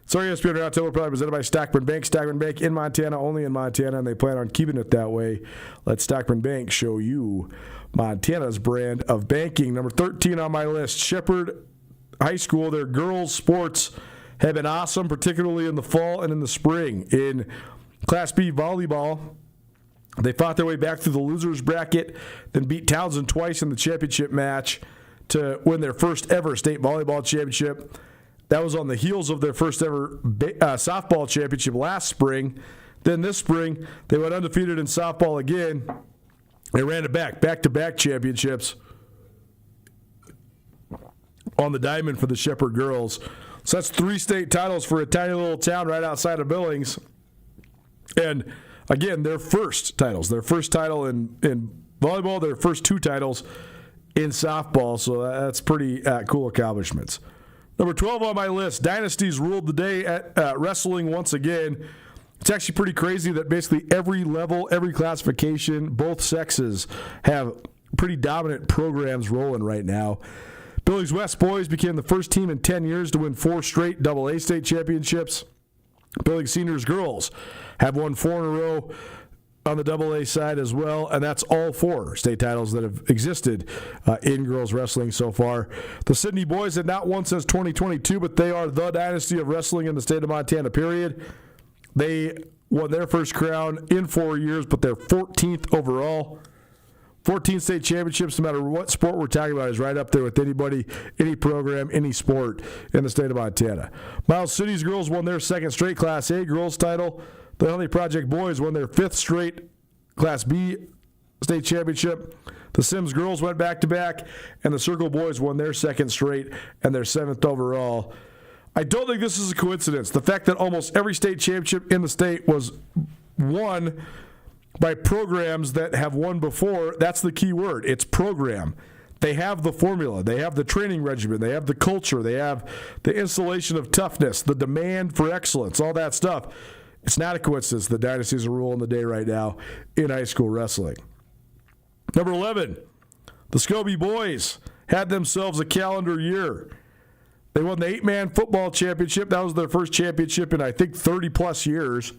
Sorry, ESPN Roundtable, probably presented by Stockman Bank. Stockman Bank in Montana, only in Montana, and they plan on keeping it that way. Let Stockman Bank show you Montana's brand of banking. Number 13 on my list, Shepherd High School. Their girls' sports have been awesome, particularly in the fall and in the spring. In Class B volleyball, they fought their way back through the losers bracket, then beat Townsend twice in the championship match to win their first ever state volleyball championship. That was on the heels of their first ever softball championship last spring. Then this spring, they went undefeated in softball again. They ran it back-to-back championships on the diamond for the Shepherd girls. So that's 3 state titles for a tiny little town right outside of Billings. And, again, their first titles. Their first title in volleyball, their first 2 titles in softball. So that's pretty cool accomplishments. Number 12 on my list, Dynasties ruled the day at wrestling once again. It's actually pretty crazy that basically every level, every classification, both sexes have pretty dominant programs rolling right now. Billings West boys became the first team in 10 years to win 4 straight AA state championships. Billings Seniors girls have won 4 in a row on the AA side as well, and that's all 4 state titles that have existed in girls wrestling so far. The Sydney boys have not won since 2022, but they are the dynasty of wrestling in the state of Montana, period. They won their first crown in 4 years, but they're 14th overall. 14 state championships, no matter what sport we're talking about, is right up there with anybody, any program, any sport in the state of Montana. Miles City's girls won their second straight Class A girls title. The Honey Project boys won their 5th straight Class B state championship. The Sims girls went back-to-back, and the Circle boys won their 2nd straight and their 7th overall. I don't think this is a coincidence. The fact that almost every state championship in the state was won by programs that have won before, that's the key word. It's program. They have the formula. They have the training regimen. They have the culture. They have the installation of toughness, the demand for excellence, all that stuff. It's not a coincidence the Dynasties are ruling the day right now in high school wrestling. Number 11, the Scobie boys had themselves a calendar year. They won the 8-man football championship. That was their first championship in, I think, 30-plus years.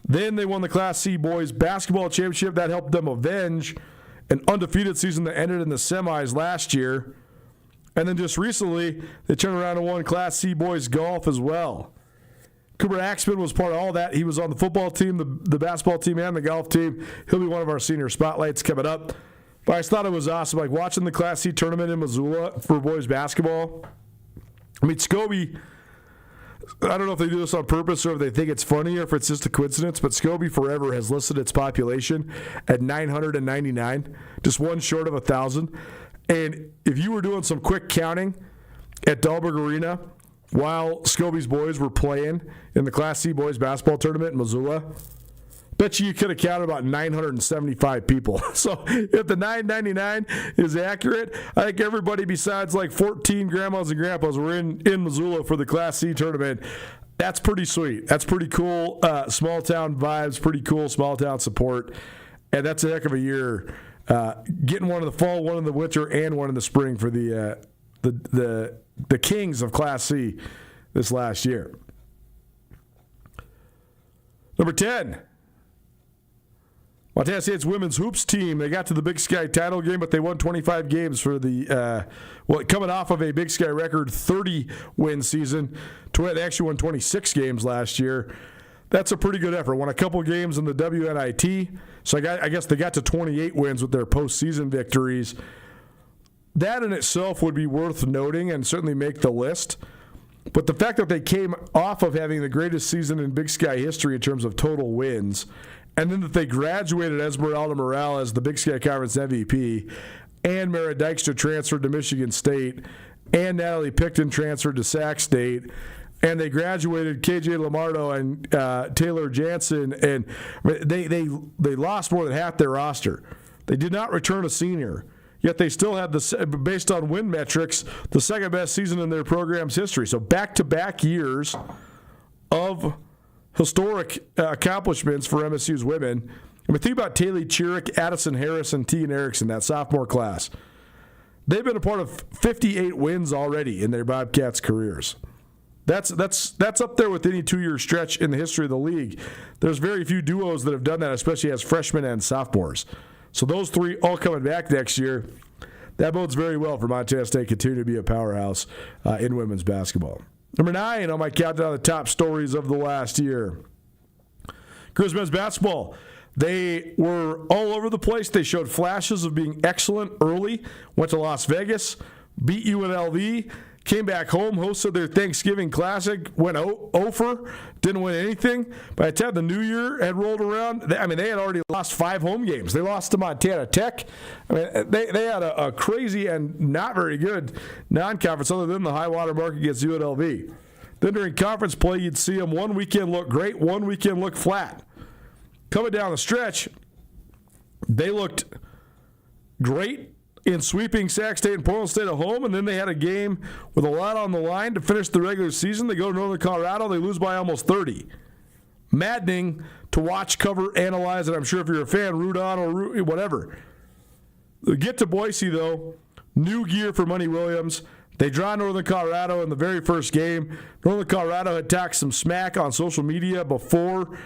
Then they won the Class C boys basketball championship. That helped them avenge an undefeated season that ended in the semis last year. And then just recently, they turned around and won Class C boys golf as well. Cooper Axman was part of all that. He was on the football team, the basketball team, and the golf team. He'll be one of our senior spotlights coming up. But I just thought it was awesome, like watching the Class C tournament in Missoula for boys basketball. I mean, Scobie, I don't know if they do this on purpose or if they think it's funny or if it's just a coincidence, but Scobie forever has listed its population at 999, just one short of 1,000. And if you were doing some quick counting at Dahlberg Arena while Scobie's boys were playing in the Class C boys basketball tournament in Missoula, bet you could have counted about 975 people. So if the 999 is accurate, I think everybody besides like 14 grandmas and grandpas were in Missoula for the Class C tournament. That's pretty sweet. That's pretty cool. Small town vibes, pretty cool small town support. And that's a heck of a year. Getting one in the fall, one in the winter, and one in the spring for the kings of Class C this last year. Number 10. Montana State's women's hoops team, they got to the Big Sky title game, but they won 25 games for the, coming off of a Big Sky record 30-win season. They actually won 26 games last year. That's a pretty good effort. Won a couple games in the WNIT, so I guess they got to 28 wins with their postseason victories. That in itself would be worth noting and certainly make the list. But the fact that they came off of having the greatest season in Big Sky history in terms of total wins, and then that they graduated Esmeralda Morales, the Big Sky Conference MVP, and Mara Dykstra transferred to Michigan State, and Natalie Picton transferred to Sac State, and they graduated KJ Lamardo and Taylor Jansen, and they lost more than half their roster. They did not return a senior, yet they still had, based on win metrics, the second best season in their program's history. So back-to-back years of historic accomplishments for MSU's women. I mean, think about Taylor Chirick, Addison Harris, and Tegan Erickson, that sophomore class. They've been a part of 58 wins already in their Bobcats careers. That's up there with any two-year stretch in the history of the league. There's very few duos that have done that, especially as freshmen and sophomores. So those three all coming back next year, that bodes very well for Montana State continue to be a powerhouse in women's basketball. Number 9 on my countdown of the top stories of the last year. Grizz men's basketball. They were all over the place. They showed flashes of being excellent early. Went to Las Vegas, beat UNLV, came back home, hosted their Thanksgiving Classic, went over, didn't win anything. By the time the new year had rolled around, they had already lost 5 home games. They lost to Montana Tech. I mean, they had a crazy and not very good non-conference other than the high water mark against UNLV. Then during conference play, you'd see them one weekend look great, one weekend look flat. Coming down the stretch, they looked great in sweeping Sac State and Portland State at home, and then they had a game with a lot on the line to finish the regular season. They go to Northern Colorado, they lose by almost 30. Maddening to watch, cover, analyze, and I'm sure if you're a fan, root on or whatever. They get to Boise, though, new gear for Money Williams. They draw Northern Colorado in the very first game. Northern Colorado had talked some smack on social media before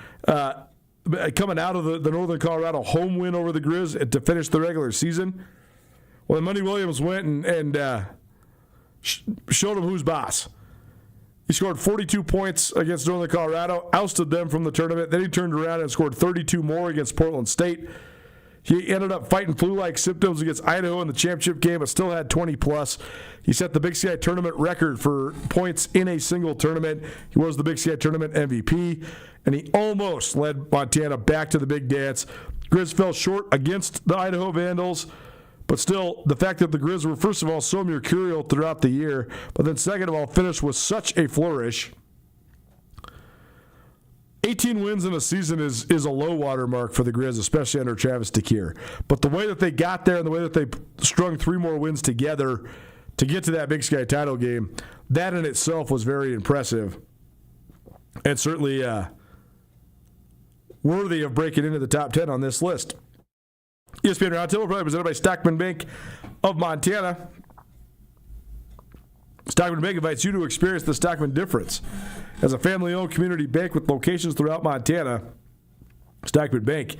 coming out of the Northern Colorado home win over the Grizz to finish the regular season. Well, Money Williams went and showed them who's boss. He scored 42 points against Northern Colorado, ousted them from the tournament. Then he turned around and scored 32 more against Portland State. He ended up fighting flu-like symptoms against Idaho in the championship game, but still had 20-plus. He set the Big Sky tournament record for points in a single tournament. He was the Big Sky tournament MVP, and he almost led Montana back to the big dance. Grizz fell short against the Idaho Vandals. But still, the fact that the Grizz were, first of all, so mercurial throughout the year, but then second of all, finished with such a flourish. 18 wins in a season is a low water mark for the Grizz, especially under Travis DeKeer. But the way that they got there and the way that they strung 3 more wins together to get to that Big Sky title game, that in itself was very impressive. And certainly worthy of breaking into the top 10 on this list. ESPN Roundtable, probably presented by Stockman Bank of Montana. Stockman Bank invites you to experience the Stockman difference. As a family-owned community bank with locations throughout Montana, Stockman Bank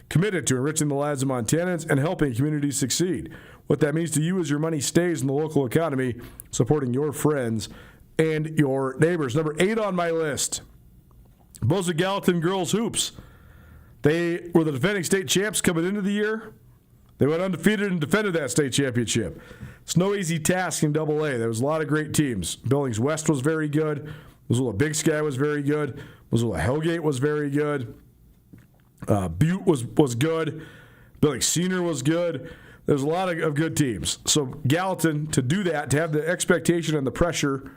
committed to enriching the lives of Montanans and helping communities succeed. What that means to you is your money stays in the local economy, supporting your friends and your neighbors. Number 8 on my list, Boza Gallatin girls hoops. They were the defending state champs coming into the year. They went undefeated and defended that state championship. It's no easy task in AA. There was a lot of great teams. Billings West was very good. Missoula Big Sky was very good. Missoula Hellgate was very good. Butte was good. Billings Senior was good. There's a lot of good teams. So Gallatin, to do that, to have the expectation and the pressure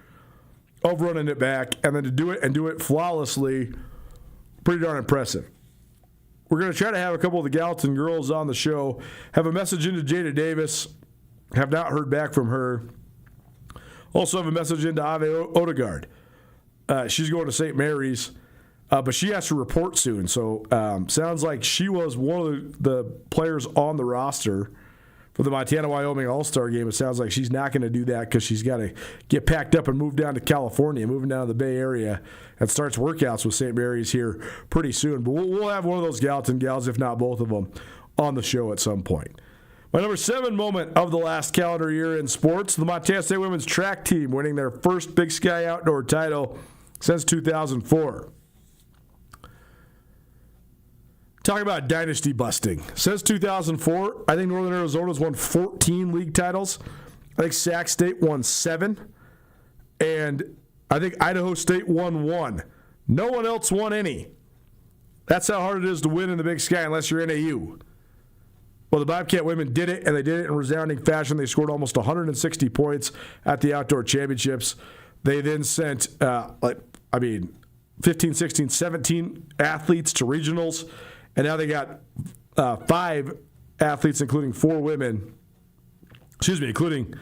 of running it back, and then to do it flawlessly, pretty darn impressive. We're going to try to have a couple of the Gallatin girls on the show. Have a message into Jada Davis. Have not heard back from her. Also have a message into Ave Odegaard. She's going to St. Mary's, but she has to report soon. So sounds like she was one of the players on the roster for the Montana-Wyoming All-Star game. It sounds like she's not going to do that because she's got to get packed up and move down to California, moving down to the Bay Area, and starts workouts with St. Mary's here pretty soon. But we'll have one of those Gallatin gals, if not both of them, on the show at some point. My number 7 moment of the last calendar year in sports, the Montana State women's track team winning their first Big Sky Outdoor title since 2004. Talking about dynasty busting. Since 2004, I think Northern Arizona's won 14 league titles. I think Sac State won 7. And I think Idaho State won 1. No one else won any. That's how hard it is to win in the Big Sky unless you're NAU. Well, the Bobcat women did it, and they did it in resounding fashion. They scored almost 160 points at the Outdoor Championships. They then sent, 15, 16, 17 athletes to regionals. And now they got 5 athletes, including 4 women. Including,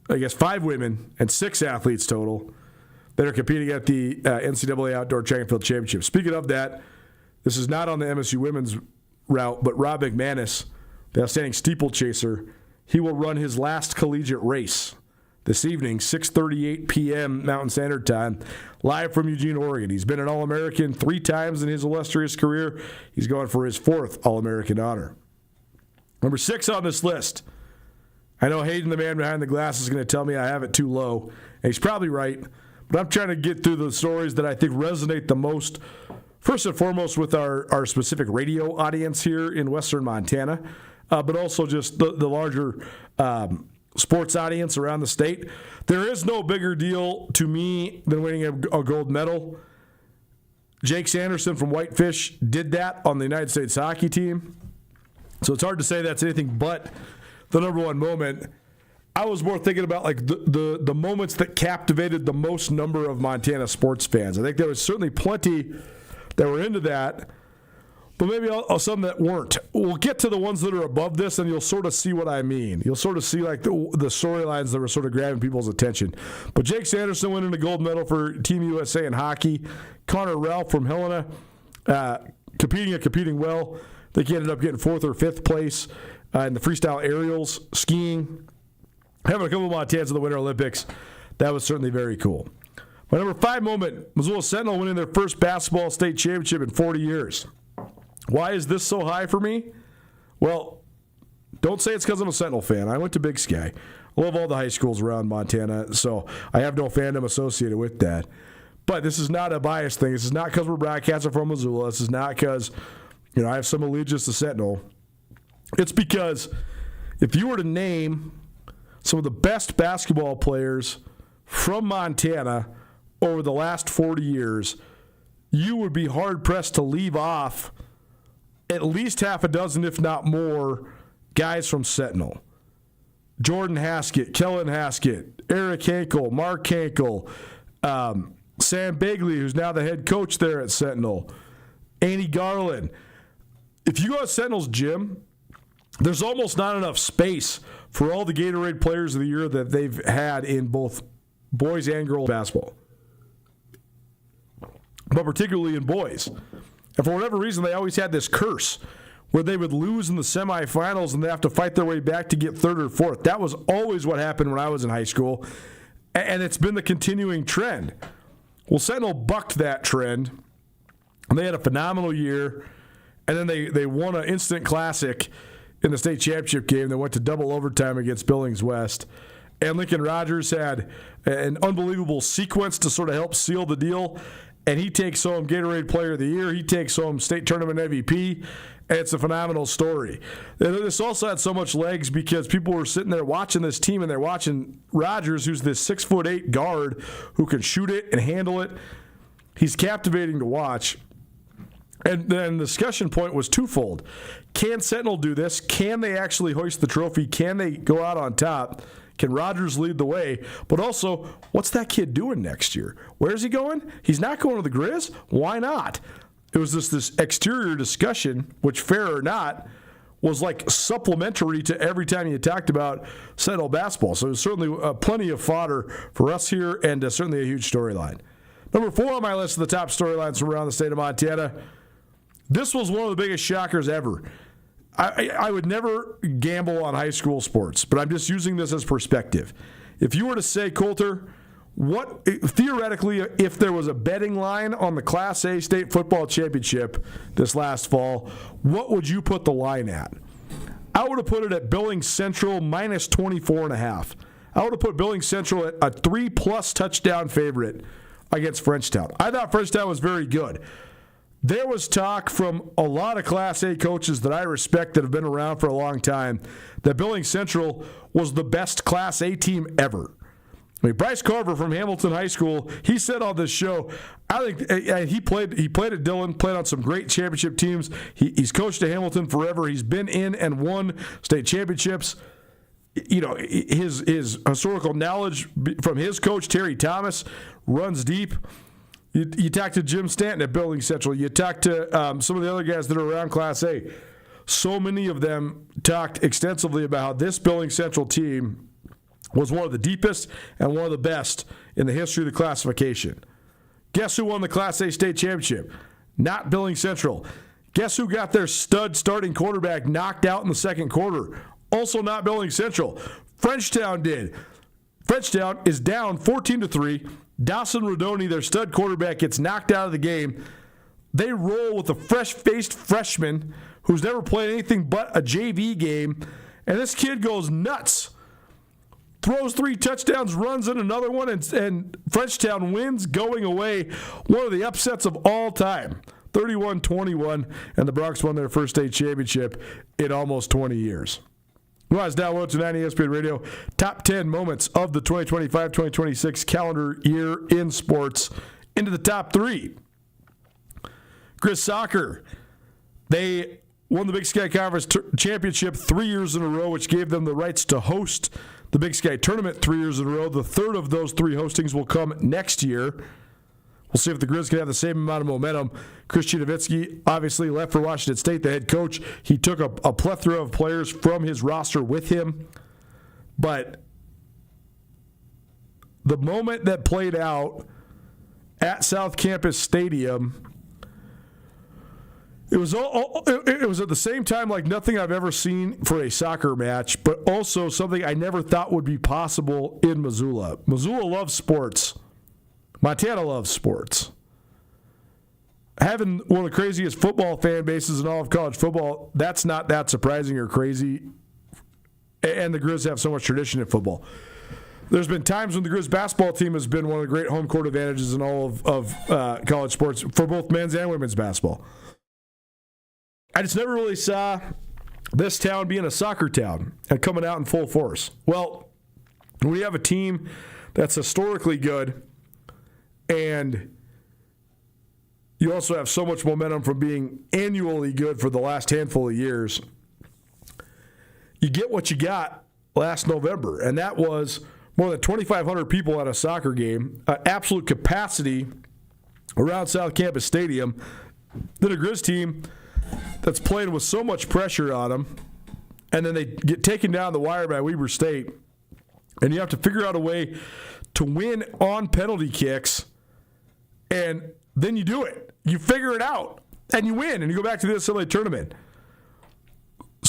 5 women and 6 athletes total that are competing at the NCAA Outdoor Track and Field Championship. Speaking of that, this is not on the MSU women's route, but Rob McManus, the outstanding steeplechaser, he will run his last collegiate race this evening, 6:38 p.m. Mountain Standard Time, live from Eugene, Oregon. He's been an All-American 3 times in his illustrious career. He's going for his 4th All-American honor. Number 6 on this list. I know Hayden, the man behind the glass, is going to tell me I have it too low, and he's probably right, but I'm trying to get through the stories that I think resonate the most, first and foremost with our specific radio audience here in Western Montana, but also just the larger sports audience around the state. There is no bigger deal to me than winning a gold medal. Jake Sanderson from Whitefish did that on the United States hockey team. So it's hard to say that's anything but the number one moment. I was more thinking about like the moments that captivated the most number of Montana sports fans. I think there was certainly plenty that were into that, but maybe some that weren't. We'll get to the ones that are above this, and you'll sort of see what I mean. You'll sort of see like the storylines that were sort of grabbing people's attention. But Jake Sanderson winning a gold medal for Team USA in hockey. Connor Ralph from Helena competing well. I think he ended up getting 4th or 5th place in the freestyle aerials, skiing. Having a couple of Montanans in the Winter Olympics, that was certainly very cool. My number 5 moment, Missoula Sentinel winning their first basketball state championship in 40 years. Why is this so high for me? Well, don't say it's because I'm a Sentinel fan. I went to Big Sky. I love all the high schools around Montana, so I have no fandom associated with that. But this is not a biased thing. This is not because we're broadcasting from Missoula. This is not because I have some allegiance to Sentinel. It's because if you were to name some of the best basketball players from Montana over the last 40 years, you would be hard-pressed to leave off at least half a dozen, if not more, guys from Sentinel. Jordan Haskett, Kellen Haskett, Eric Hankel, Mark Hankel, Sam Begley, who's now the head coach there at Sentinel, Andy Garland. If you go to Sentinel's gym, there's almost not enough space for all the Gatorade players of the year that they've had in both boys and girls basketball, but particularly in boys. And for whatever reason, they always had this curse where they would lose in the semifinals and they have to fight their way back to get third or fourth. That was always what happened when I was in high school, and it's been the continuing trend. Well, Sentinel bucked that trend, and they had a phenomenal year, and then they won an instant classic in the state championship game. They went to double overtime against Billings West, and Lincoln Rogers had an unbelievable sequence to sort of help seal the deal, and he takes home Gatorade Player of the Year. He takes home state tournament MVP, and it's a phenomenal story. And this also had so much legs because people were sitting there watching this team, and they're watching Rogers, who's this 6'8" guard who can shoot it and handle it. He's captivating to watch. And then the discussion point was twofold. Can Sentinel do this? Can they actually hoist the trophy? Can they go out on top? Can Rogers lead the way? But also, what's that kid doing next year? Where's he going? He's not going to the Grizz? Why not? It was this exterior discussion, which, fair or not, was like supplementary to every time you talked about Sentinel basketball. So it was certainly plenty of fodder for us here, and certainly a huge storyline. Number 4 on my list of the top storylines from around the state of Montana. This was one of the biggest shockers ever. I would never gamble on high school sports, but I'm just using this as perspective. If you were to say, Coulter, what theoretically, if there was a betting line on the Class A state football championship this last fall, what would you put the line at? I would have put it at Billings Central minus 24.5. I would have put Billings Central at a 3+ touchdown favorite against Frenchtown. I thought Frenchtown was very good. There was talk from a lot of Class A coaches that I respect that have been around for a long time that Billings Central was the best Class A team ever. I mean, Bryce Carver from Hamilton High School, he said on this show, I think he played at Dillon, played on some great championship teams. He's coached at Hamilton forever. He's been in and won state championships. You know, his historical knowledge from his coach, Terry Thomas, runs deep. You talk to Jim Stanton at Billings Central. You talk to some of the other guys that are around Class A. So many of them talked extensively about how this Billings Central team was one of the deepest and one of the best in the history of the classification. Guess who won the Class A state championship? Not Billings Central. Guess who got their stud starting quarterback knocked out in the second quarter? Also not Billings Central. Frenchtown did. Frenchtown is down 14-3. Dawson Rodoni, their stud quarterback, gets knocked out of the game. They roll with a fresh-faced freshman who's never played anything but a JV game, and this kid goes nuts. Throws 3 touchdowns, runs in another one, and Frenchtown wins going away. One of the upsets of all time. 31-21, and the Bronx won their first state championship in almost 20 years. Nuanez Now June ESPN Radio. Top 10 moments of the 2025-2026 calendar year in sports. Into the top 3. Grizz soccer. They won the Big Sky Conference Championship 3 years in a row, which gave them the rights to host the Big Sky Tournament 3 years in a row. The third of those 3 hostings will come next year. We'll see if the Grizz can have the same amount of momentum. Chris Chinovitsky obviously left for Washington State, the head coach. He took a plethora of players from his roster with him. But the moment that played out at South Campus Stadium, it was at the same time like nothing I've ever seen for a soccer match, but also something I never thought would be possible in Missoula. Missoula loves sports. Montana loves sports. Having one of the craziest football fan bases in all of college football, that's not that surprising or crazy. And the Grizz have so much tradition in football. There's been times when the Grizz basketball team has been one of the great home court advantages in all of college sports for both men's and women's basketball. I just never really saw this town being a soccer town and coming out in full force. Well, we have a team that's historically good, and you also have so much momentum from being annually good for the last handful of years. You get what you got last November, and that was more than 2,500 people at a soccer game, absolute capacity around South Campus Stadium. Then a Grizz team that's playing with so much pressure on them, and then they get taken down the wire by Weber State, and you have to figure out a way to win on penalty kicks, and then you do it. You figure it out, and you win, and you go back to the NCAA tournament.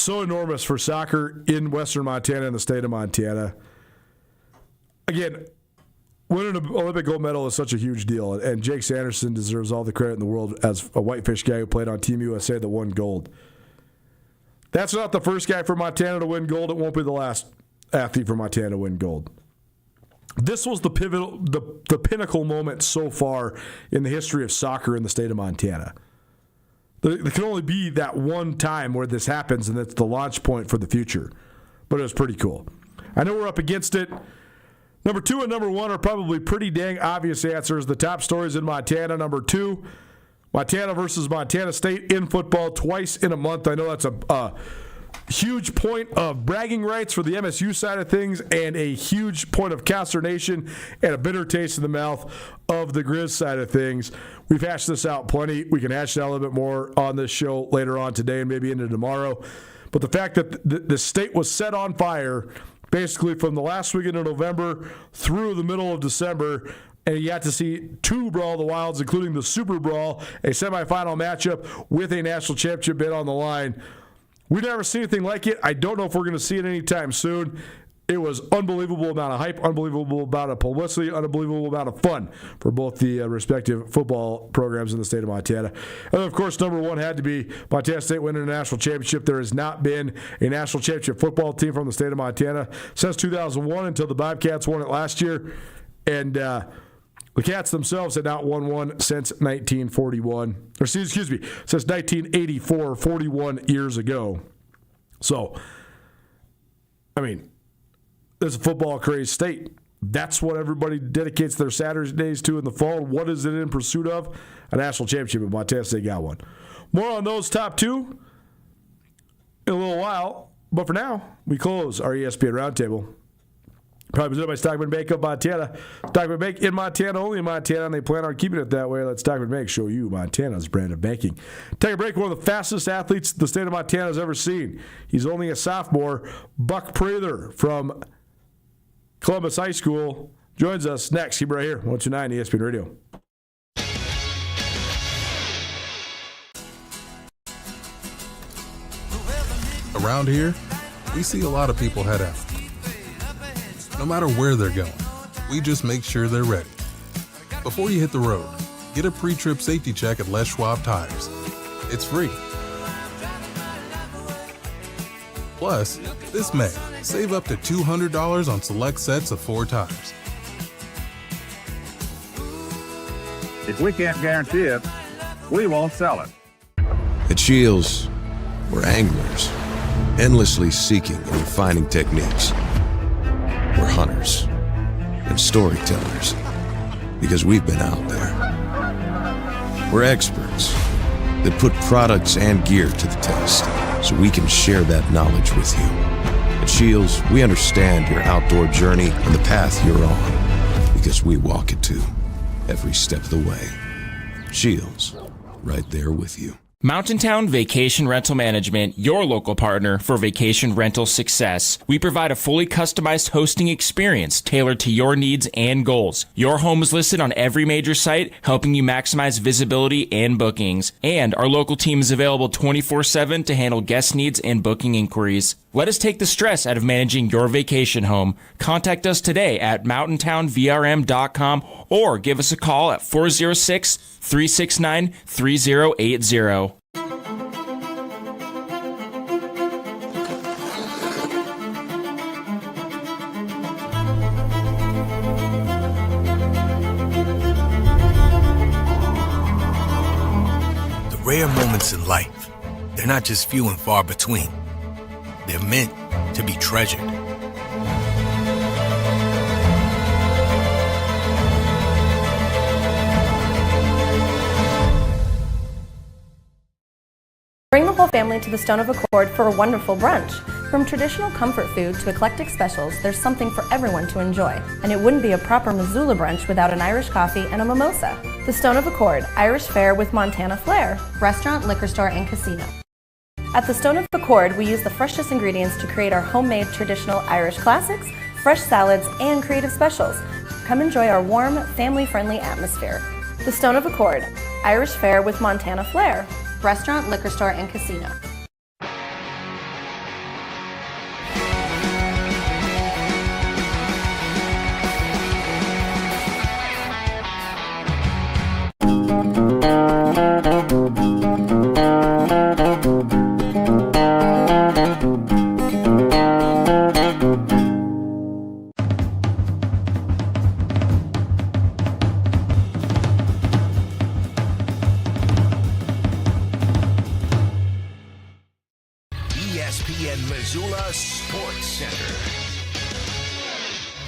so enormous for soccer in Western Montana and the state of Montana. Again, winning an Olympic gold medal is such a huge deal, and Jake Sanderson deserves all the credit in the world as a Whitefish guy who played on Team USA that won gold. That's not the first guy for Montana to win gold. It won't be the last athlete for Montana to win gold. This was the pinnacle moment so far in the history of soccer in the state of Montana. There can only be that one time where this happens, and that's the launch point for the future. But it was pretty cool. I know we're up against it. Number 2 and number 1 are probably pretty dang obvious answers. The top stories in Montana. Number 2, Montana versus Montana State in football twice in a month. I know that's a huge point of bragging rights for the MSU side of things and a huge point of consternation and a bitter taste in the mouth of the Grizz side of things. We've hashed this out plenty. We can hash it out a little bit more on this show later on today and maybe into tomorrow. But the fact that the state was set on fire basically from the last weekend of November through the middle of December, and you got to see 2 Brawl of the Wilds, including the Super Brawl, a semifinal matchup with a national championship bid on the line. We've never seen anything like it. I don't know if we're going to see it anytime soon. It was unbelievable amount of hype, unbelievable amount of publicity, unbelievable amount of fun for both the respective football programs in the state of Montana. And of course, number 1 had to be Montana State winning a national championship. There has not been a national championship football team from the state of Montana since 2001 until the Bobcats won it last year. And the Cats themselves had not won one since 1941. Or excuse me, since 1984, 41 years ago. So, I mean, it's a football-crazed state. That's what everybody dedicates their Saturdays to in the fall. What is it in pursuit of? A national championship, and Montana State got one. More on those top 2 in a little while. But for now, we close our ESPN Roundtable. Probably presented by Stockman Bank of Montana. Stockman Bank in Montana, only in Montana, and they plan on keeping it that way. Let Stockman Bank show you Montana's brand of banking. Take a break. One of the fastest athletes the state of Montana has ever seen. He's only a sophomore. Buck Prather from Columbus High School joins us next. Keep it right here, 129 ESPN Radio. Around here, we see a lot of people head out. No matter where they're going, we just make sure they're ready. Before you hit the road, get a pre-trip safety check at Les Schwab Tires. It's free. Plus, this May, save up to $200 on select sets of 4 tires. If we can't guarantee it, we won't sell it. At Shields, we're anglers, endlessly seeking and refining techniques. We're hunters and storytellers because we've been out there. We're experts that put products and gear to the test so we can share that knowledge with you. At Shields, we understand your outdoor journey and the path you're on because we walk it too, every step of the way. Shields, right there with you. Mountain Town Vacation Rental Management, your local partner for vacation rental success. We provide a fully customized hosting experience tailored to your needs and goals. Your home is listed on every major site, helping you maximize visibility and bookings. And our local team is available 24/7 to handle guest needs and booking inquiries. Let us take the stress out of managing your vacation home. Contact us today at mountaintownvrm.com or give us a call at 406-369-3080. The rare moments in life, they're not just few and far between. They're meant to be treasured. Bring the whole family to the Stone of Accord for a wonderful brunch. From traditional comfort food to eclectic specials, there's something for everyone to enjoy. And it wouldn't be a proper Missoula brunch without an Irish coffee and a mimosa. The Stone of Accord, Irish fare with Montana flair. Restaurant, liquor store, and casino. At the Stone of Accord, we use the freshest ingredients to create our homemade traditional Irish classics, fresh salads, and creative specials. Come enjoy our warm, family-friendly atmosphere. The Stone of Accord, Irish fare with Montana flair. Restaurant, liquor store, and casino. Missoula Sports Center.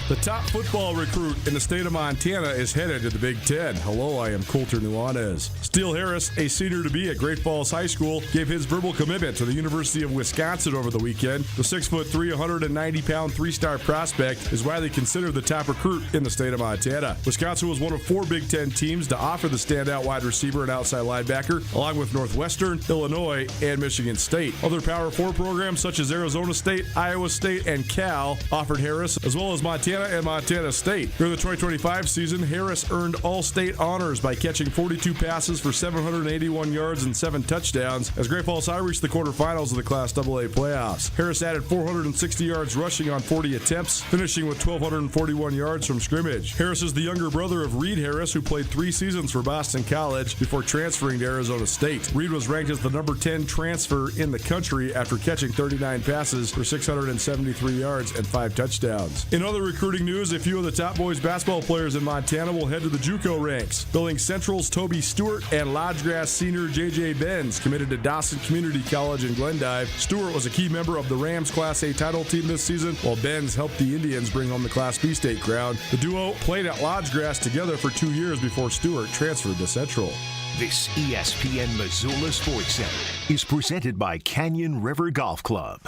The top football recruit in the state of Montana is headed to the Big Ten. Hello, I am Coulter Nuanez. Steele Harris, a senior-to-be at Great Falls High School, gave his verbal commitment to the University of Wisconsin over the weekend. The 6'3", 190-pound three-star prospect is widely considered the top recruit in the state of Montana. Wisconsin was one of 4 Big Ten teams to offer the standout wide receiver and outside linebacker, along with Northwestern, Illinois, and Michigan State. Other Power 4 programs such as Arizona State, Iowa State, and Cal offered Harris, as well as Montana and Montana State. During the 2025 season, Harris earned all-state honors by catching 42 passes for 781 yards and 7 touchdowns as Great Falls High reached the quarterfinals of the Class AA playoffs. Harris added 460 yards rushing on 40 attempts, finishing with 1,241 yards from scrimmage. Harris is the younger brother of Reed Harris, who played 3 seasons for Boston College before transferring to Arizona State. Reed was ranked as the number 10 transfer in the country after catching 39 passes for 673 yards and 5 touchdowns. In other recruiting news, a few of the top boys basketball players in Montana will head to the JUCO ranks. Billings Central's Toby Stewart and Lodgegrass senior J.J. Benz committed to Dawson Community College in Glendive. Stewart was a key member of the Rams Class A title team this season, while Benz helped the Indians bring home the Class B state crown. The duo played at Lodgegrass together for 2 years before Stewart transferred to Central. This ESPN Missoula Sports Center is presented by Canyon River Golf Club.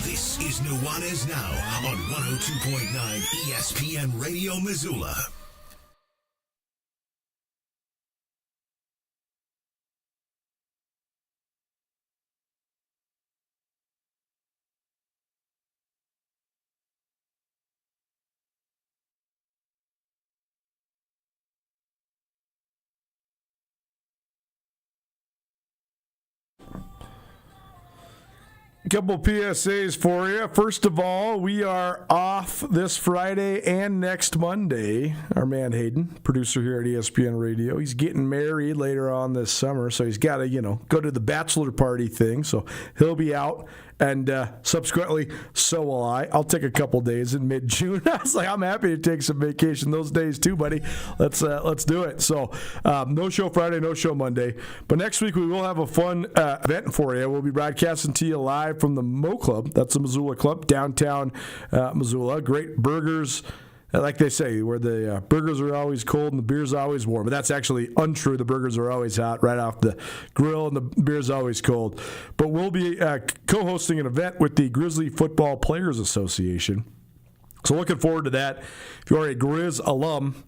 This is Nuanez Now on 102.9 ESPN Radio Missoula. A couple PSAs for you. First of all, we are off this Friday and next Monday. Our man Hayden, producer here at ESPN Radio, he's getting married later on this summer, so he's got to, go to the bachelor party thing. So he'll be out, and subsequently, so will I. I'll take a couple days in mid-June. I was like, I'm happy to take some vacation those days too, buddy. Let's do it. So no show Friday, no show Monday. But next week we will have a fun event for you. We'll be broadcasting to you live from the Mo Club. That's the Missoula Club, downtown Missoula. Great burgers. Like they say, where the burgers are always cold and the beer's always warm. But that's actually untrue. The burgers are always hot right off the grill and the beer's always cold. But we'll be co-hosting an event with the Grizzly Football Players Association. So looking forward to that. If you are a Grizz alum,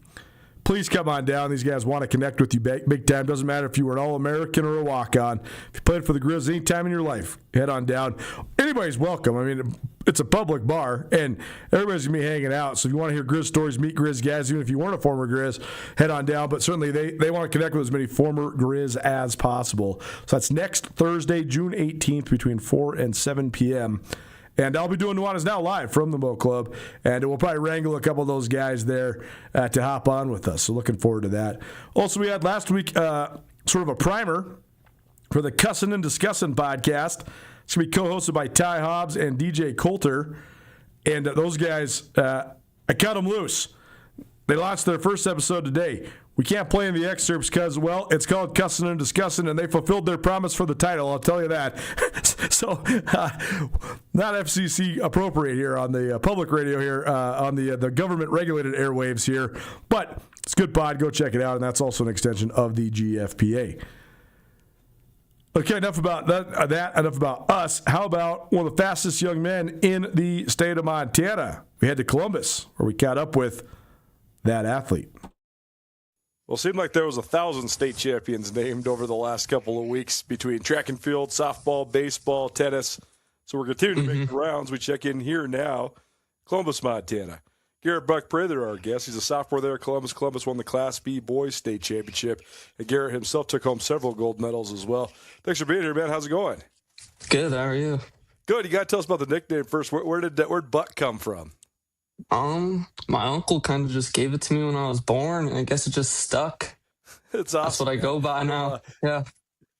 please come on down. These guys want to connect with you big time. Doesn't matter if you were an All-American or a walk-on. If you played for the Grizz any time in your life, head on down. Anybody's welcome. I mean, it's a public bar, and everybody's going to be hanging out. So if you want to hear Grizz stories, meet Grizz guys. Even if you weren't a former Grizz, head on down. But certainly they want to connect with as many former Grizz as possible. So that's next Thursday, June 18th, between 4 and 7 p.m., and I'll be doing Nuanez Now live from the Mo Club, and we'll probably wrangle a couple of those guys there to hop on with us. So looking forward to that. Also, we had last week sort of a primer for the Cussin' and Discussin' podcast. It's going to be co-hosted by Ty Hobbs and DJ Coulter. And those guys, I cut them loose. They launched their first episode today. We can't play in the excerpts because, well, it's called Cussin' and Discussin', and they fulfilled their promise for the title, I'll tell you that. So, not FCC appropriate here on the public radio here, on the government-regulated airwaves here. But it's a good pod. Go check it out, and that's also an extension of the GFPA. Okay, enough about that. Enough about us. How about one of the fastest young men in the state of Montana? We head to Columbus, where we caught up with that athlete. Well, it seemed like there was 1,000 state champions named over the last couple of weeks between track and field, softball, baseball, tennis. So we're continuing to make the rounds. We check in here now, Columbus, Montana. Garrett Buck-Prather, our guest. He's a sophomore there at Columbus. Columbus won the Class B Boys State Championship. And Garrett himself took home several gold medals as well. Thanks for being here, man. How's it going? Good. How are you? Good. You got to tell us about the nickname first. Where'd Buck come from? My uncle kind of just gave it to me when I was born, and I guess it just stuck. It's awesome. That's what I go by now. Yeah.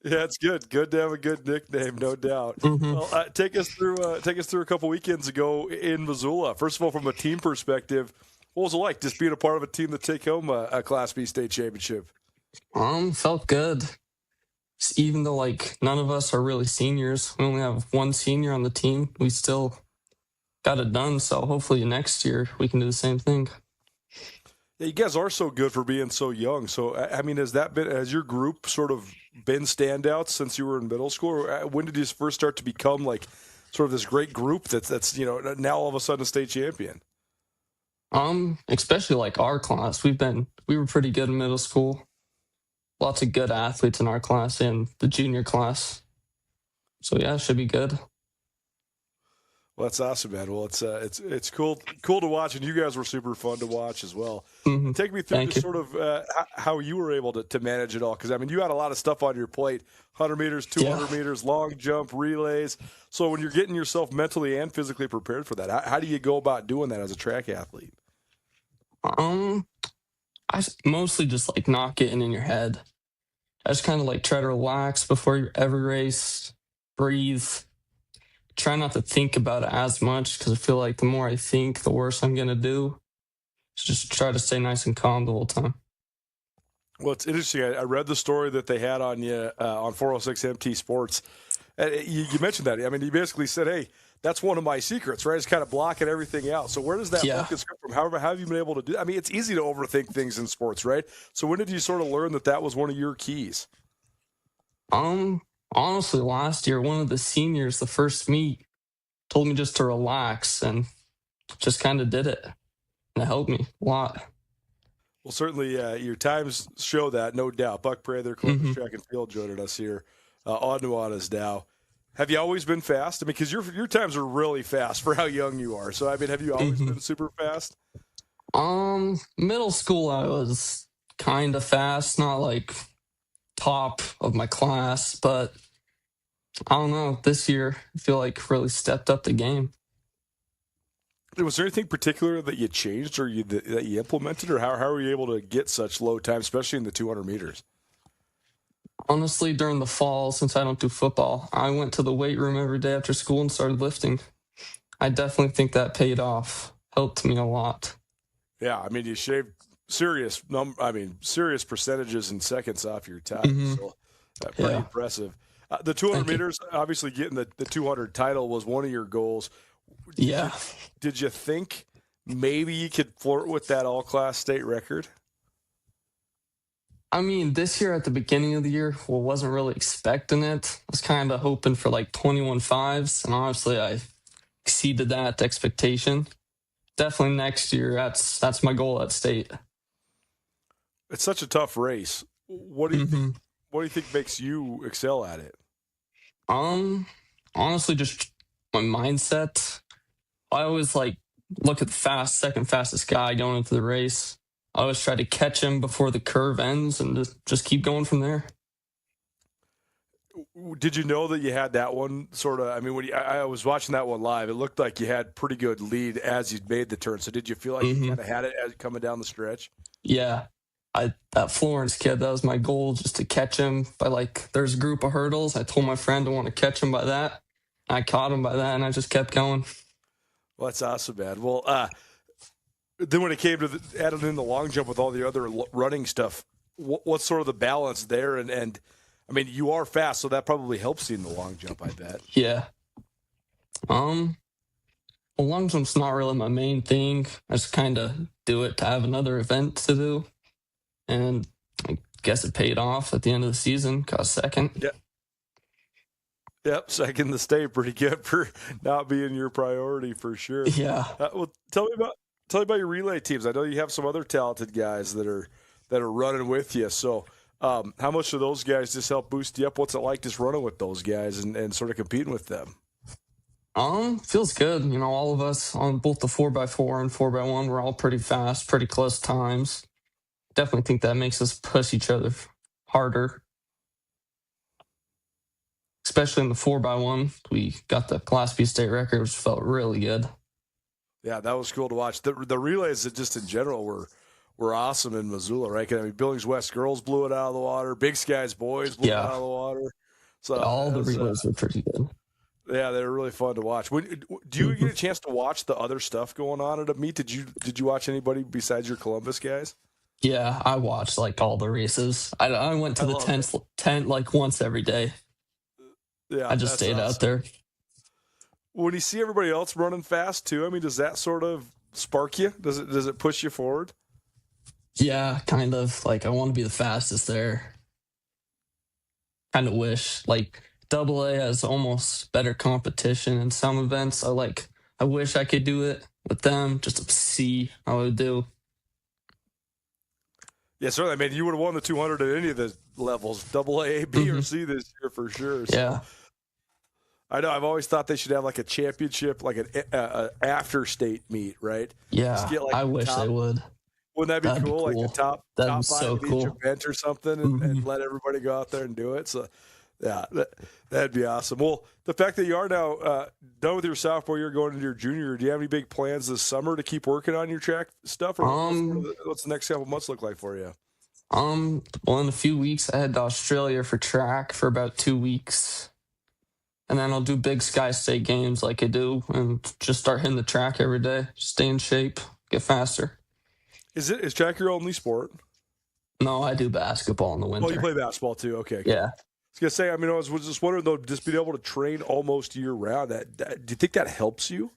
Yeah, it's good. Good to have a good nickname, no doubt. Well, take us through a couple weekends ago in Missoula. First of all, from a team perspective, what was it like just being a part of a team that take home a Class B state championship? Felt good. even though like none of us are really seniors, we only have one senior on the team. We still got it done. So hopefully next year we can do the same thing. Yeah, you guys are so good for being so young. So, I mean, has your group sort of been standouts since you were in middle school? Or when did you first start to become like sort of this great group that's now all of a sudden a state champion? Especially like our class. We were pretty good in middle school. Lots of good athletes in our class and the junior class. So yeah, it should be good. Well, that's awesome, man. Well, it's cool to watch, and you guys were super fun to watch as well. Mm-hmm. Take me through just sort of how you were able to manage it all, because I mean, you had a lot of stuff on your plate: 100 meters, 200 meters, long jump, relays. So when you're getting yourself mentally and physically prepared for that, how do you go about doing that as a track athlete? I mostly just like not getting in your head. I just kind of like try to relax before every race, breathe. Try not to think about it as much because I feel like the more I think, the worse I'm going to do. Just try to stay nice and calm the whole time. Well, it's interesting. I read the story that they had on you on 406 MT Sports. You mentioned that. I mean, you basically said, hey, that's one of my secrets, right? It's kind of blocking everything out. So where does that focus come from? How have you been able to do? I mean, it's easy to overthink things in sports, right? So when did you sort of learn that was one of your keys? Honestly, last year, one of the seniors, the first meet, told me just to relax and just kind of did it. And it helped me a lot. Well, certainly your times show that, no doubt. Buck Prather, Columbus Track and Field, joining us here on Nuanez Now. Have you always been fast? I mean, because your times are really fast for how young you are. So, I mean, have you always been super fast? Middle school, I was kind of fast, not like top of my class, but I don't know. This year, I feel like really stepped up the game. Was there anything particular that you changed or that you implemented, or how were you able to get such low time, especially in the 200 meters? Honestly, during the fall, since I don't do football, I went to the weight room every day after school and started lifting. I definitely think that paid off. Helped me a lot. Yeah, I mean, you shaved serious percentages and seconds off your time. So pretty impressive. The 200 meters, obviously getting the 200 title was one of your goals. Did you think maybe you could flirt with that all-class state record? I mean, this year at the beginning of the year, wasn't really expecting it. I was kind of hoping for like 21.5s, and honestly, I exceeded that expectation. Definitely next year, that's my goal at state. It's such a tough race. What do you think? What do you think makes you excel at it? Honestly, just my mindset. I always like look at the second fastest guy going into the race. I always try to catch him before the curve ends and just keep going from there. Did you know that you had that one sort of? I mean, I was watching that one live, it looked like you had pretty good lead as you made the turn. So did you feel like you kind of had it as coming down the stretch? Yeah. That Florence kid, that was my goal, just to catch him by there's a group of hurdles. I told my friend I want to catch him by that. I caught him by that, and I just kept going. Well, that's awesome, man. Well, then when it came to adding in the long jump with all the other running stuff, what's sort of the balance there? And I mean, you are fast, so that probably helps you in the long jump, I bet. Yeah. Well, long jump's not really my main thing. I just kind of do it to have another event to do. And I guess it paid off at the end of the season. Got second. Yep, second to state. Pretty good for not being your priority for sure. Yeah. Well, tell me about your relay teams. I know you have some other talented guys that are running with you. So, how much do those guys just help boost you up? What's it like just running with those guys and sort of competing with them? Feels good. You know, all of us on both the 4x4 and 4x1, we're all pretty fast, pretty close times. Definitely think that makes us push each other harder. Especially in the 4x1, we got the Class B state record, which felt really good. Yeah, that was cool to watch. The relays that just in general were awesome in Missoula, right? I mean, Billings West girls blew it out of the water. Big Skies boys blew it out of the water. So all the relays were pretty good. Yeah, they were really fun to watch. Do you get a chance to watch the other stuff going on at a meet? Did you watch anybody besides your Columbus guys? Yeah, I watched like all the races. I went to the tent like once every day. Yeah, I just that's stayed awesome. out there. When you see everybody else running fast too, I mean, does that sort of spark you? Does it push you forward? Yeah, kind of. Like I want to be the fastest there. Kind of wish like AA has almost better competition in some events. I wish I could do it with them just to see how I would do. Yeah, certainly. I mean, you would have won the 200 at any of the levels, AA, B, or C this year for sure. So. Yeah. I know. I've always thought they should have like a championship, like an after state meet, right? Yeah, Just get, like, I wish they would. Wouldn't that be That'd be cool? Like the top That'd top be five so of each cool. event or something, and let everybody go out there and do it. So, yeah, that'd be awesome. Well, the fact that you are now done with your sophomore year, going into your junior year, do you have any big plans this summer to keep working on your track stuff, or what's the next couple months look like for you? Well, in a few weeks, I head to Australia for track for about 2 weeks. And then I'll do Big Sky State games like I do and just start hitting the track every day. Stay in shape, get faster. Is track your only sport? No, I do basketball in the winter. Oh, you play basketball too? Okay. Yeah. I was going to say, I mean, I was just wondering, though, just being able to train almost year round, do you think that helps you?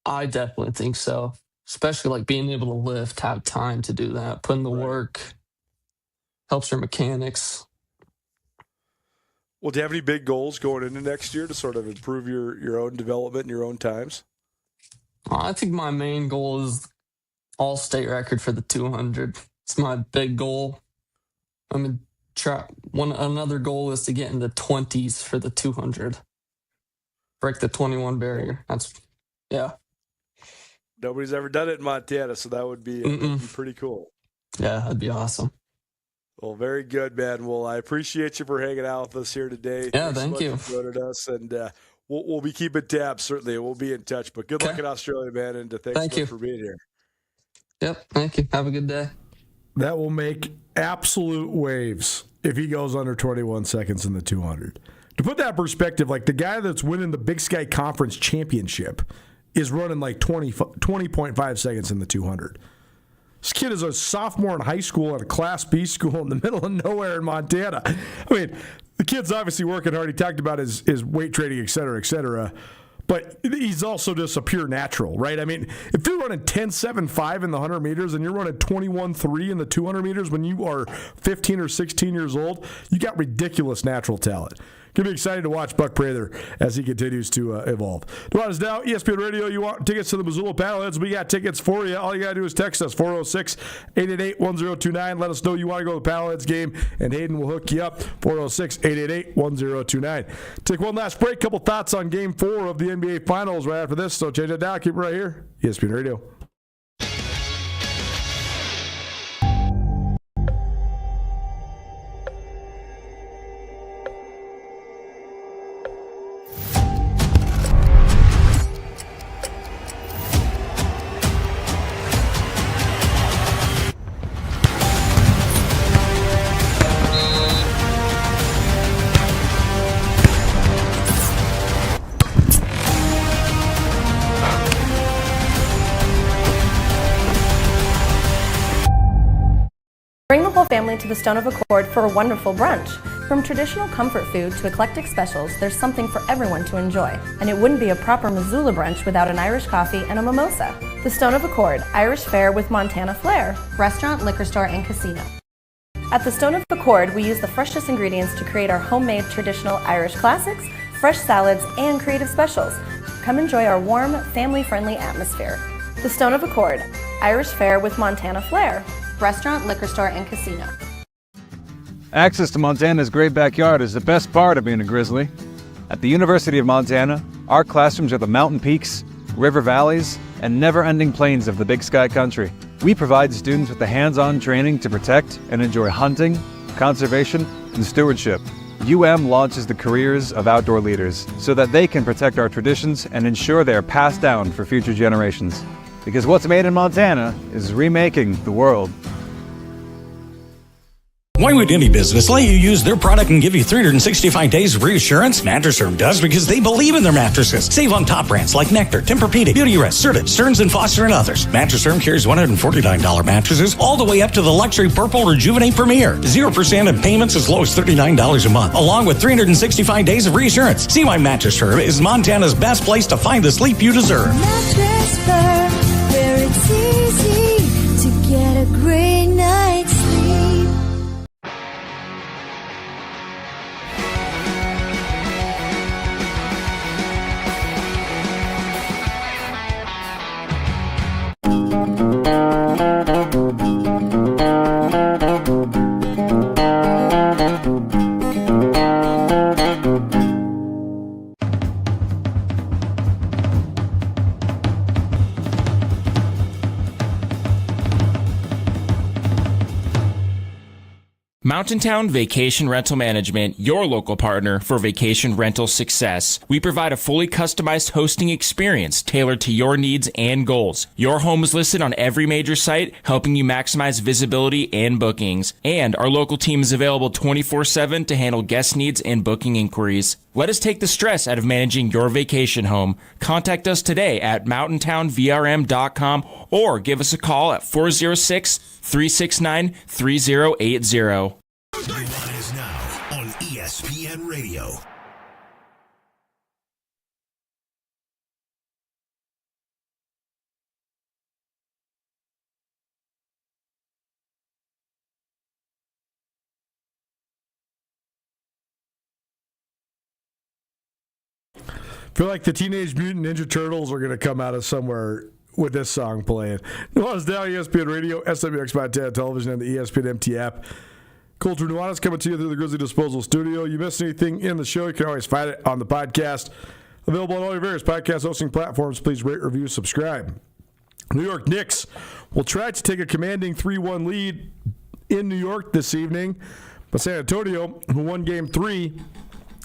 I definitely think so. Especially like being able to lift, have time to do that, put in the work, helps your mechanics. Well, do you have any big goals going into next year to sort of improve your own development and your own times? I think my main goal is all-state record for the 200. It's my big goal. I mean, another goal is to get in the 20s for the 200. Break the 21 barrier. Yeah. Nobody's ever done it in Montana, so that would be pretty cool. Yeah, that'd be awesome. Well, very good, man. Well, I appreciate you for hanging out with us here today. Yeah, Thanks so thank much you. for joining us, and we'll be keeping tabs, certainly. We'll be in touch, but good luck in Australia, man, and thanks so much for being here. Yep, thank you. Have a good day. That will make absolute waves if he goes under 21 seconds in the 200. To put that in perspective, like the guy that's winning the Big Sky Conference Championship is running like 20.5 seconds in the 200. This kid is a sophomore in high school at a Class B school in the middle of nowhere in Montana. I mean, the kid's obviously working hard. He talked about his weight training, et cetera, but he's also just a pure natural, right? I mean, if you're running 10.75 in the 100 meters and you're running 21.3 in the 200 meters when you are 15 or 16 years old, you got ridiculous natural talent. Going to be excited to watch Buck Prather as he continues to evolve. Nuanez Now, ESPN Radio. You want tickets to the Missoula Paddleheads? We got tickets for you. All you got to do is text us, 406-888-1029. Let us know you want to go to the Paddleheads game, and Hayden will hook you up, 406-888-1029. Take one last break. Couple thoughts on Game 4 of the NBA Finals right after this, so change it down. Keep it right here, ESPN Radio. Bring the whole family to the Stone of Accord for a wonderful brunch. From traditional comfort food to eclectic specials, there's something for everyone to enjoy. And it wouldn't be a proper Missoula brunch without an Irish coffee and a mimosa. The Stone of Accord, Irish fare with Montana flair. Restaurant, liquor store, and casino. At the Stone of Accord, we use the freshest ingredients to create our homemade traditional Irish classics, fresh salads, and creative specials. Come enjoy our warm, family-friendly atmosphere. The Stone of Accord, Irish fare with Montana flair. Restaurant, liquor store, and casino. Access to Montana's great backyard is the best part of being a Grizzly. At the University of Montana, our classrooms are the mountain peaks, river valleys, and never-ending plains of the Big Sky Country. We provide students with the hands-on training to protect and enjoy hunting, conservation, and stewardship. UM launches the careers of outdoor leaders so that they can protect our traditions and ensure they are passed down for future generations. Because what's made in Montana is remaking the world. Why would any business let you use their product and give you 365 days of reassurance? Mattress Firm does because they believe in their mattresses. Save on top brands like Nectar, Tempur-Pedic, Beautyrest, Serta, Stearns & Foster, and others. Mattress Firm carries $149 mattresses all the way up to the luxury Purple Rejuvenate Premier. 0% in payments as low as $39 a month, along with 365 days of reassurance. See why Mattress Firm is Montana's best place to find the sleep you deserve. Mattress Firm, where it's easy to get a great night's sleep. Mountain Town Vacation Rental Management, your local partner for vacation rental success. We provide a fully customized hosting experience tailored to your needs and goals. Your home is listed on every major site, helping you maximize visibility and bookings. And our local team is available 24/7 to handle guest needs and booking inquiries. Let us take the stress out of managing your vacation home. Contact us today at mountaintownvrm.com or give us a call at 406-369-3080. Nuanez Now on ESPN Radio. I feel like the Teenage Mutant Ninja Turtles are going to come out of somewhere with this song playing. Nuanez Now, ESPN Radio, SWX Montana Television, and the ESPN MT app. Colter Nuanez coming to you through the Grizzly Disposal Studio. You missed anything in the show, you can always find it on the podcast. Available on all your various podcast hosting platforms. Please rate, review, subscribe. New York Knicks will try to take a commanding 3-1 lead in New York this evening, but San Antonio, who won Game 3,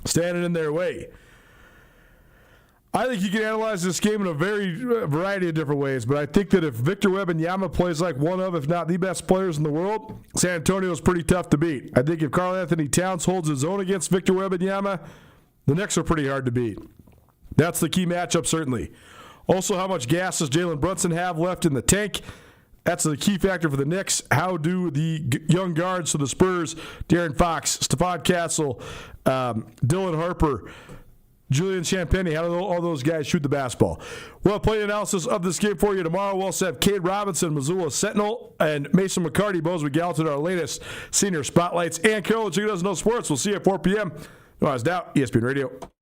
standing in their way. I think you can analyze this game in a variety of different ways, but I think that if Victor Wembanyama plays like one of, if not the best players in the world, San Antonio is pretty tough to beat. I think if Karl Anthony Towns holds his own against Victor Wembanyama, the Knicks are pretty hard to beat. That's the key matchup, certainly. Also, how much gas does Jalen Brunson have left in the tank? That's the key factor for the Knicks. How do the young guards for the Spurs, De'Aaron Fox, Stephon Castle, Dylan Harper, Julian Champagny, how do all those guys shoot the basketball? We'll have play analysis of this game for you tomorrow. We'll also have Cade Robinson, Missoula Sentinel, and Mason McCarty, Bozeman Gallatin, our latest senior spotlights. And Carol, who doesn't know sports. We'll see you at 4 p.m. Nuanez Now, ESPN Radio.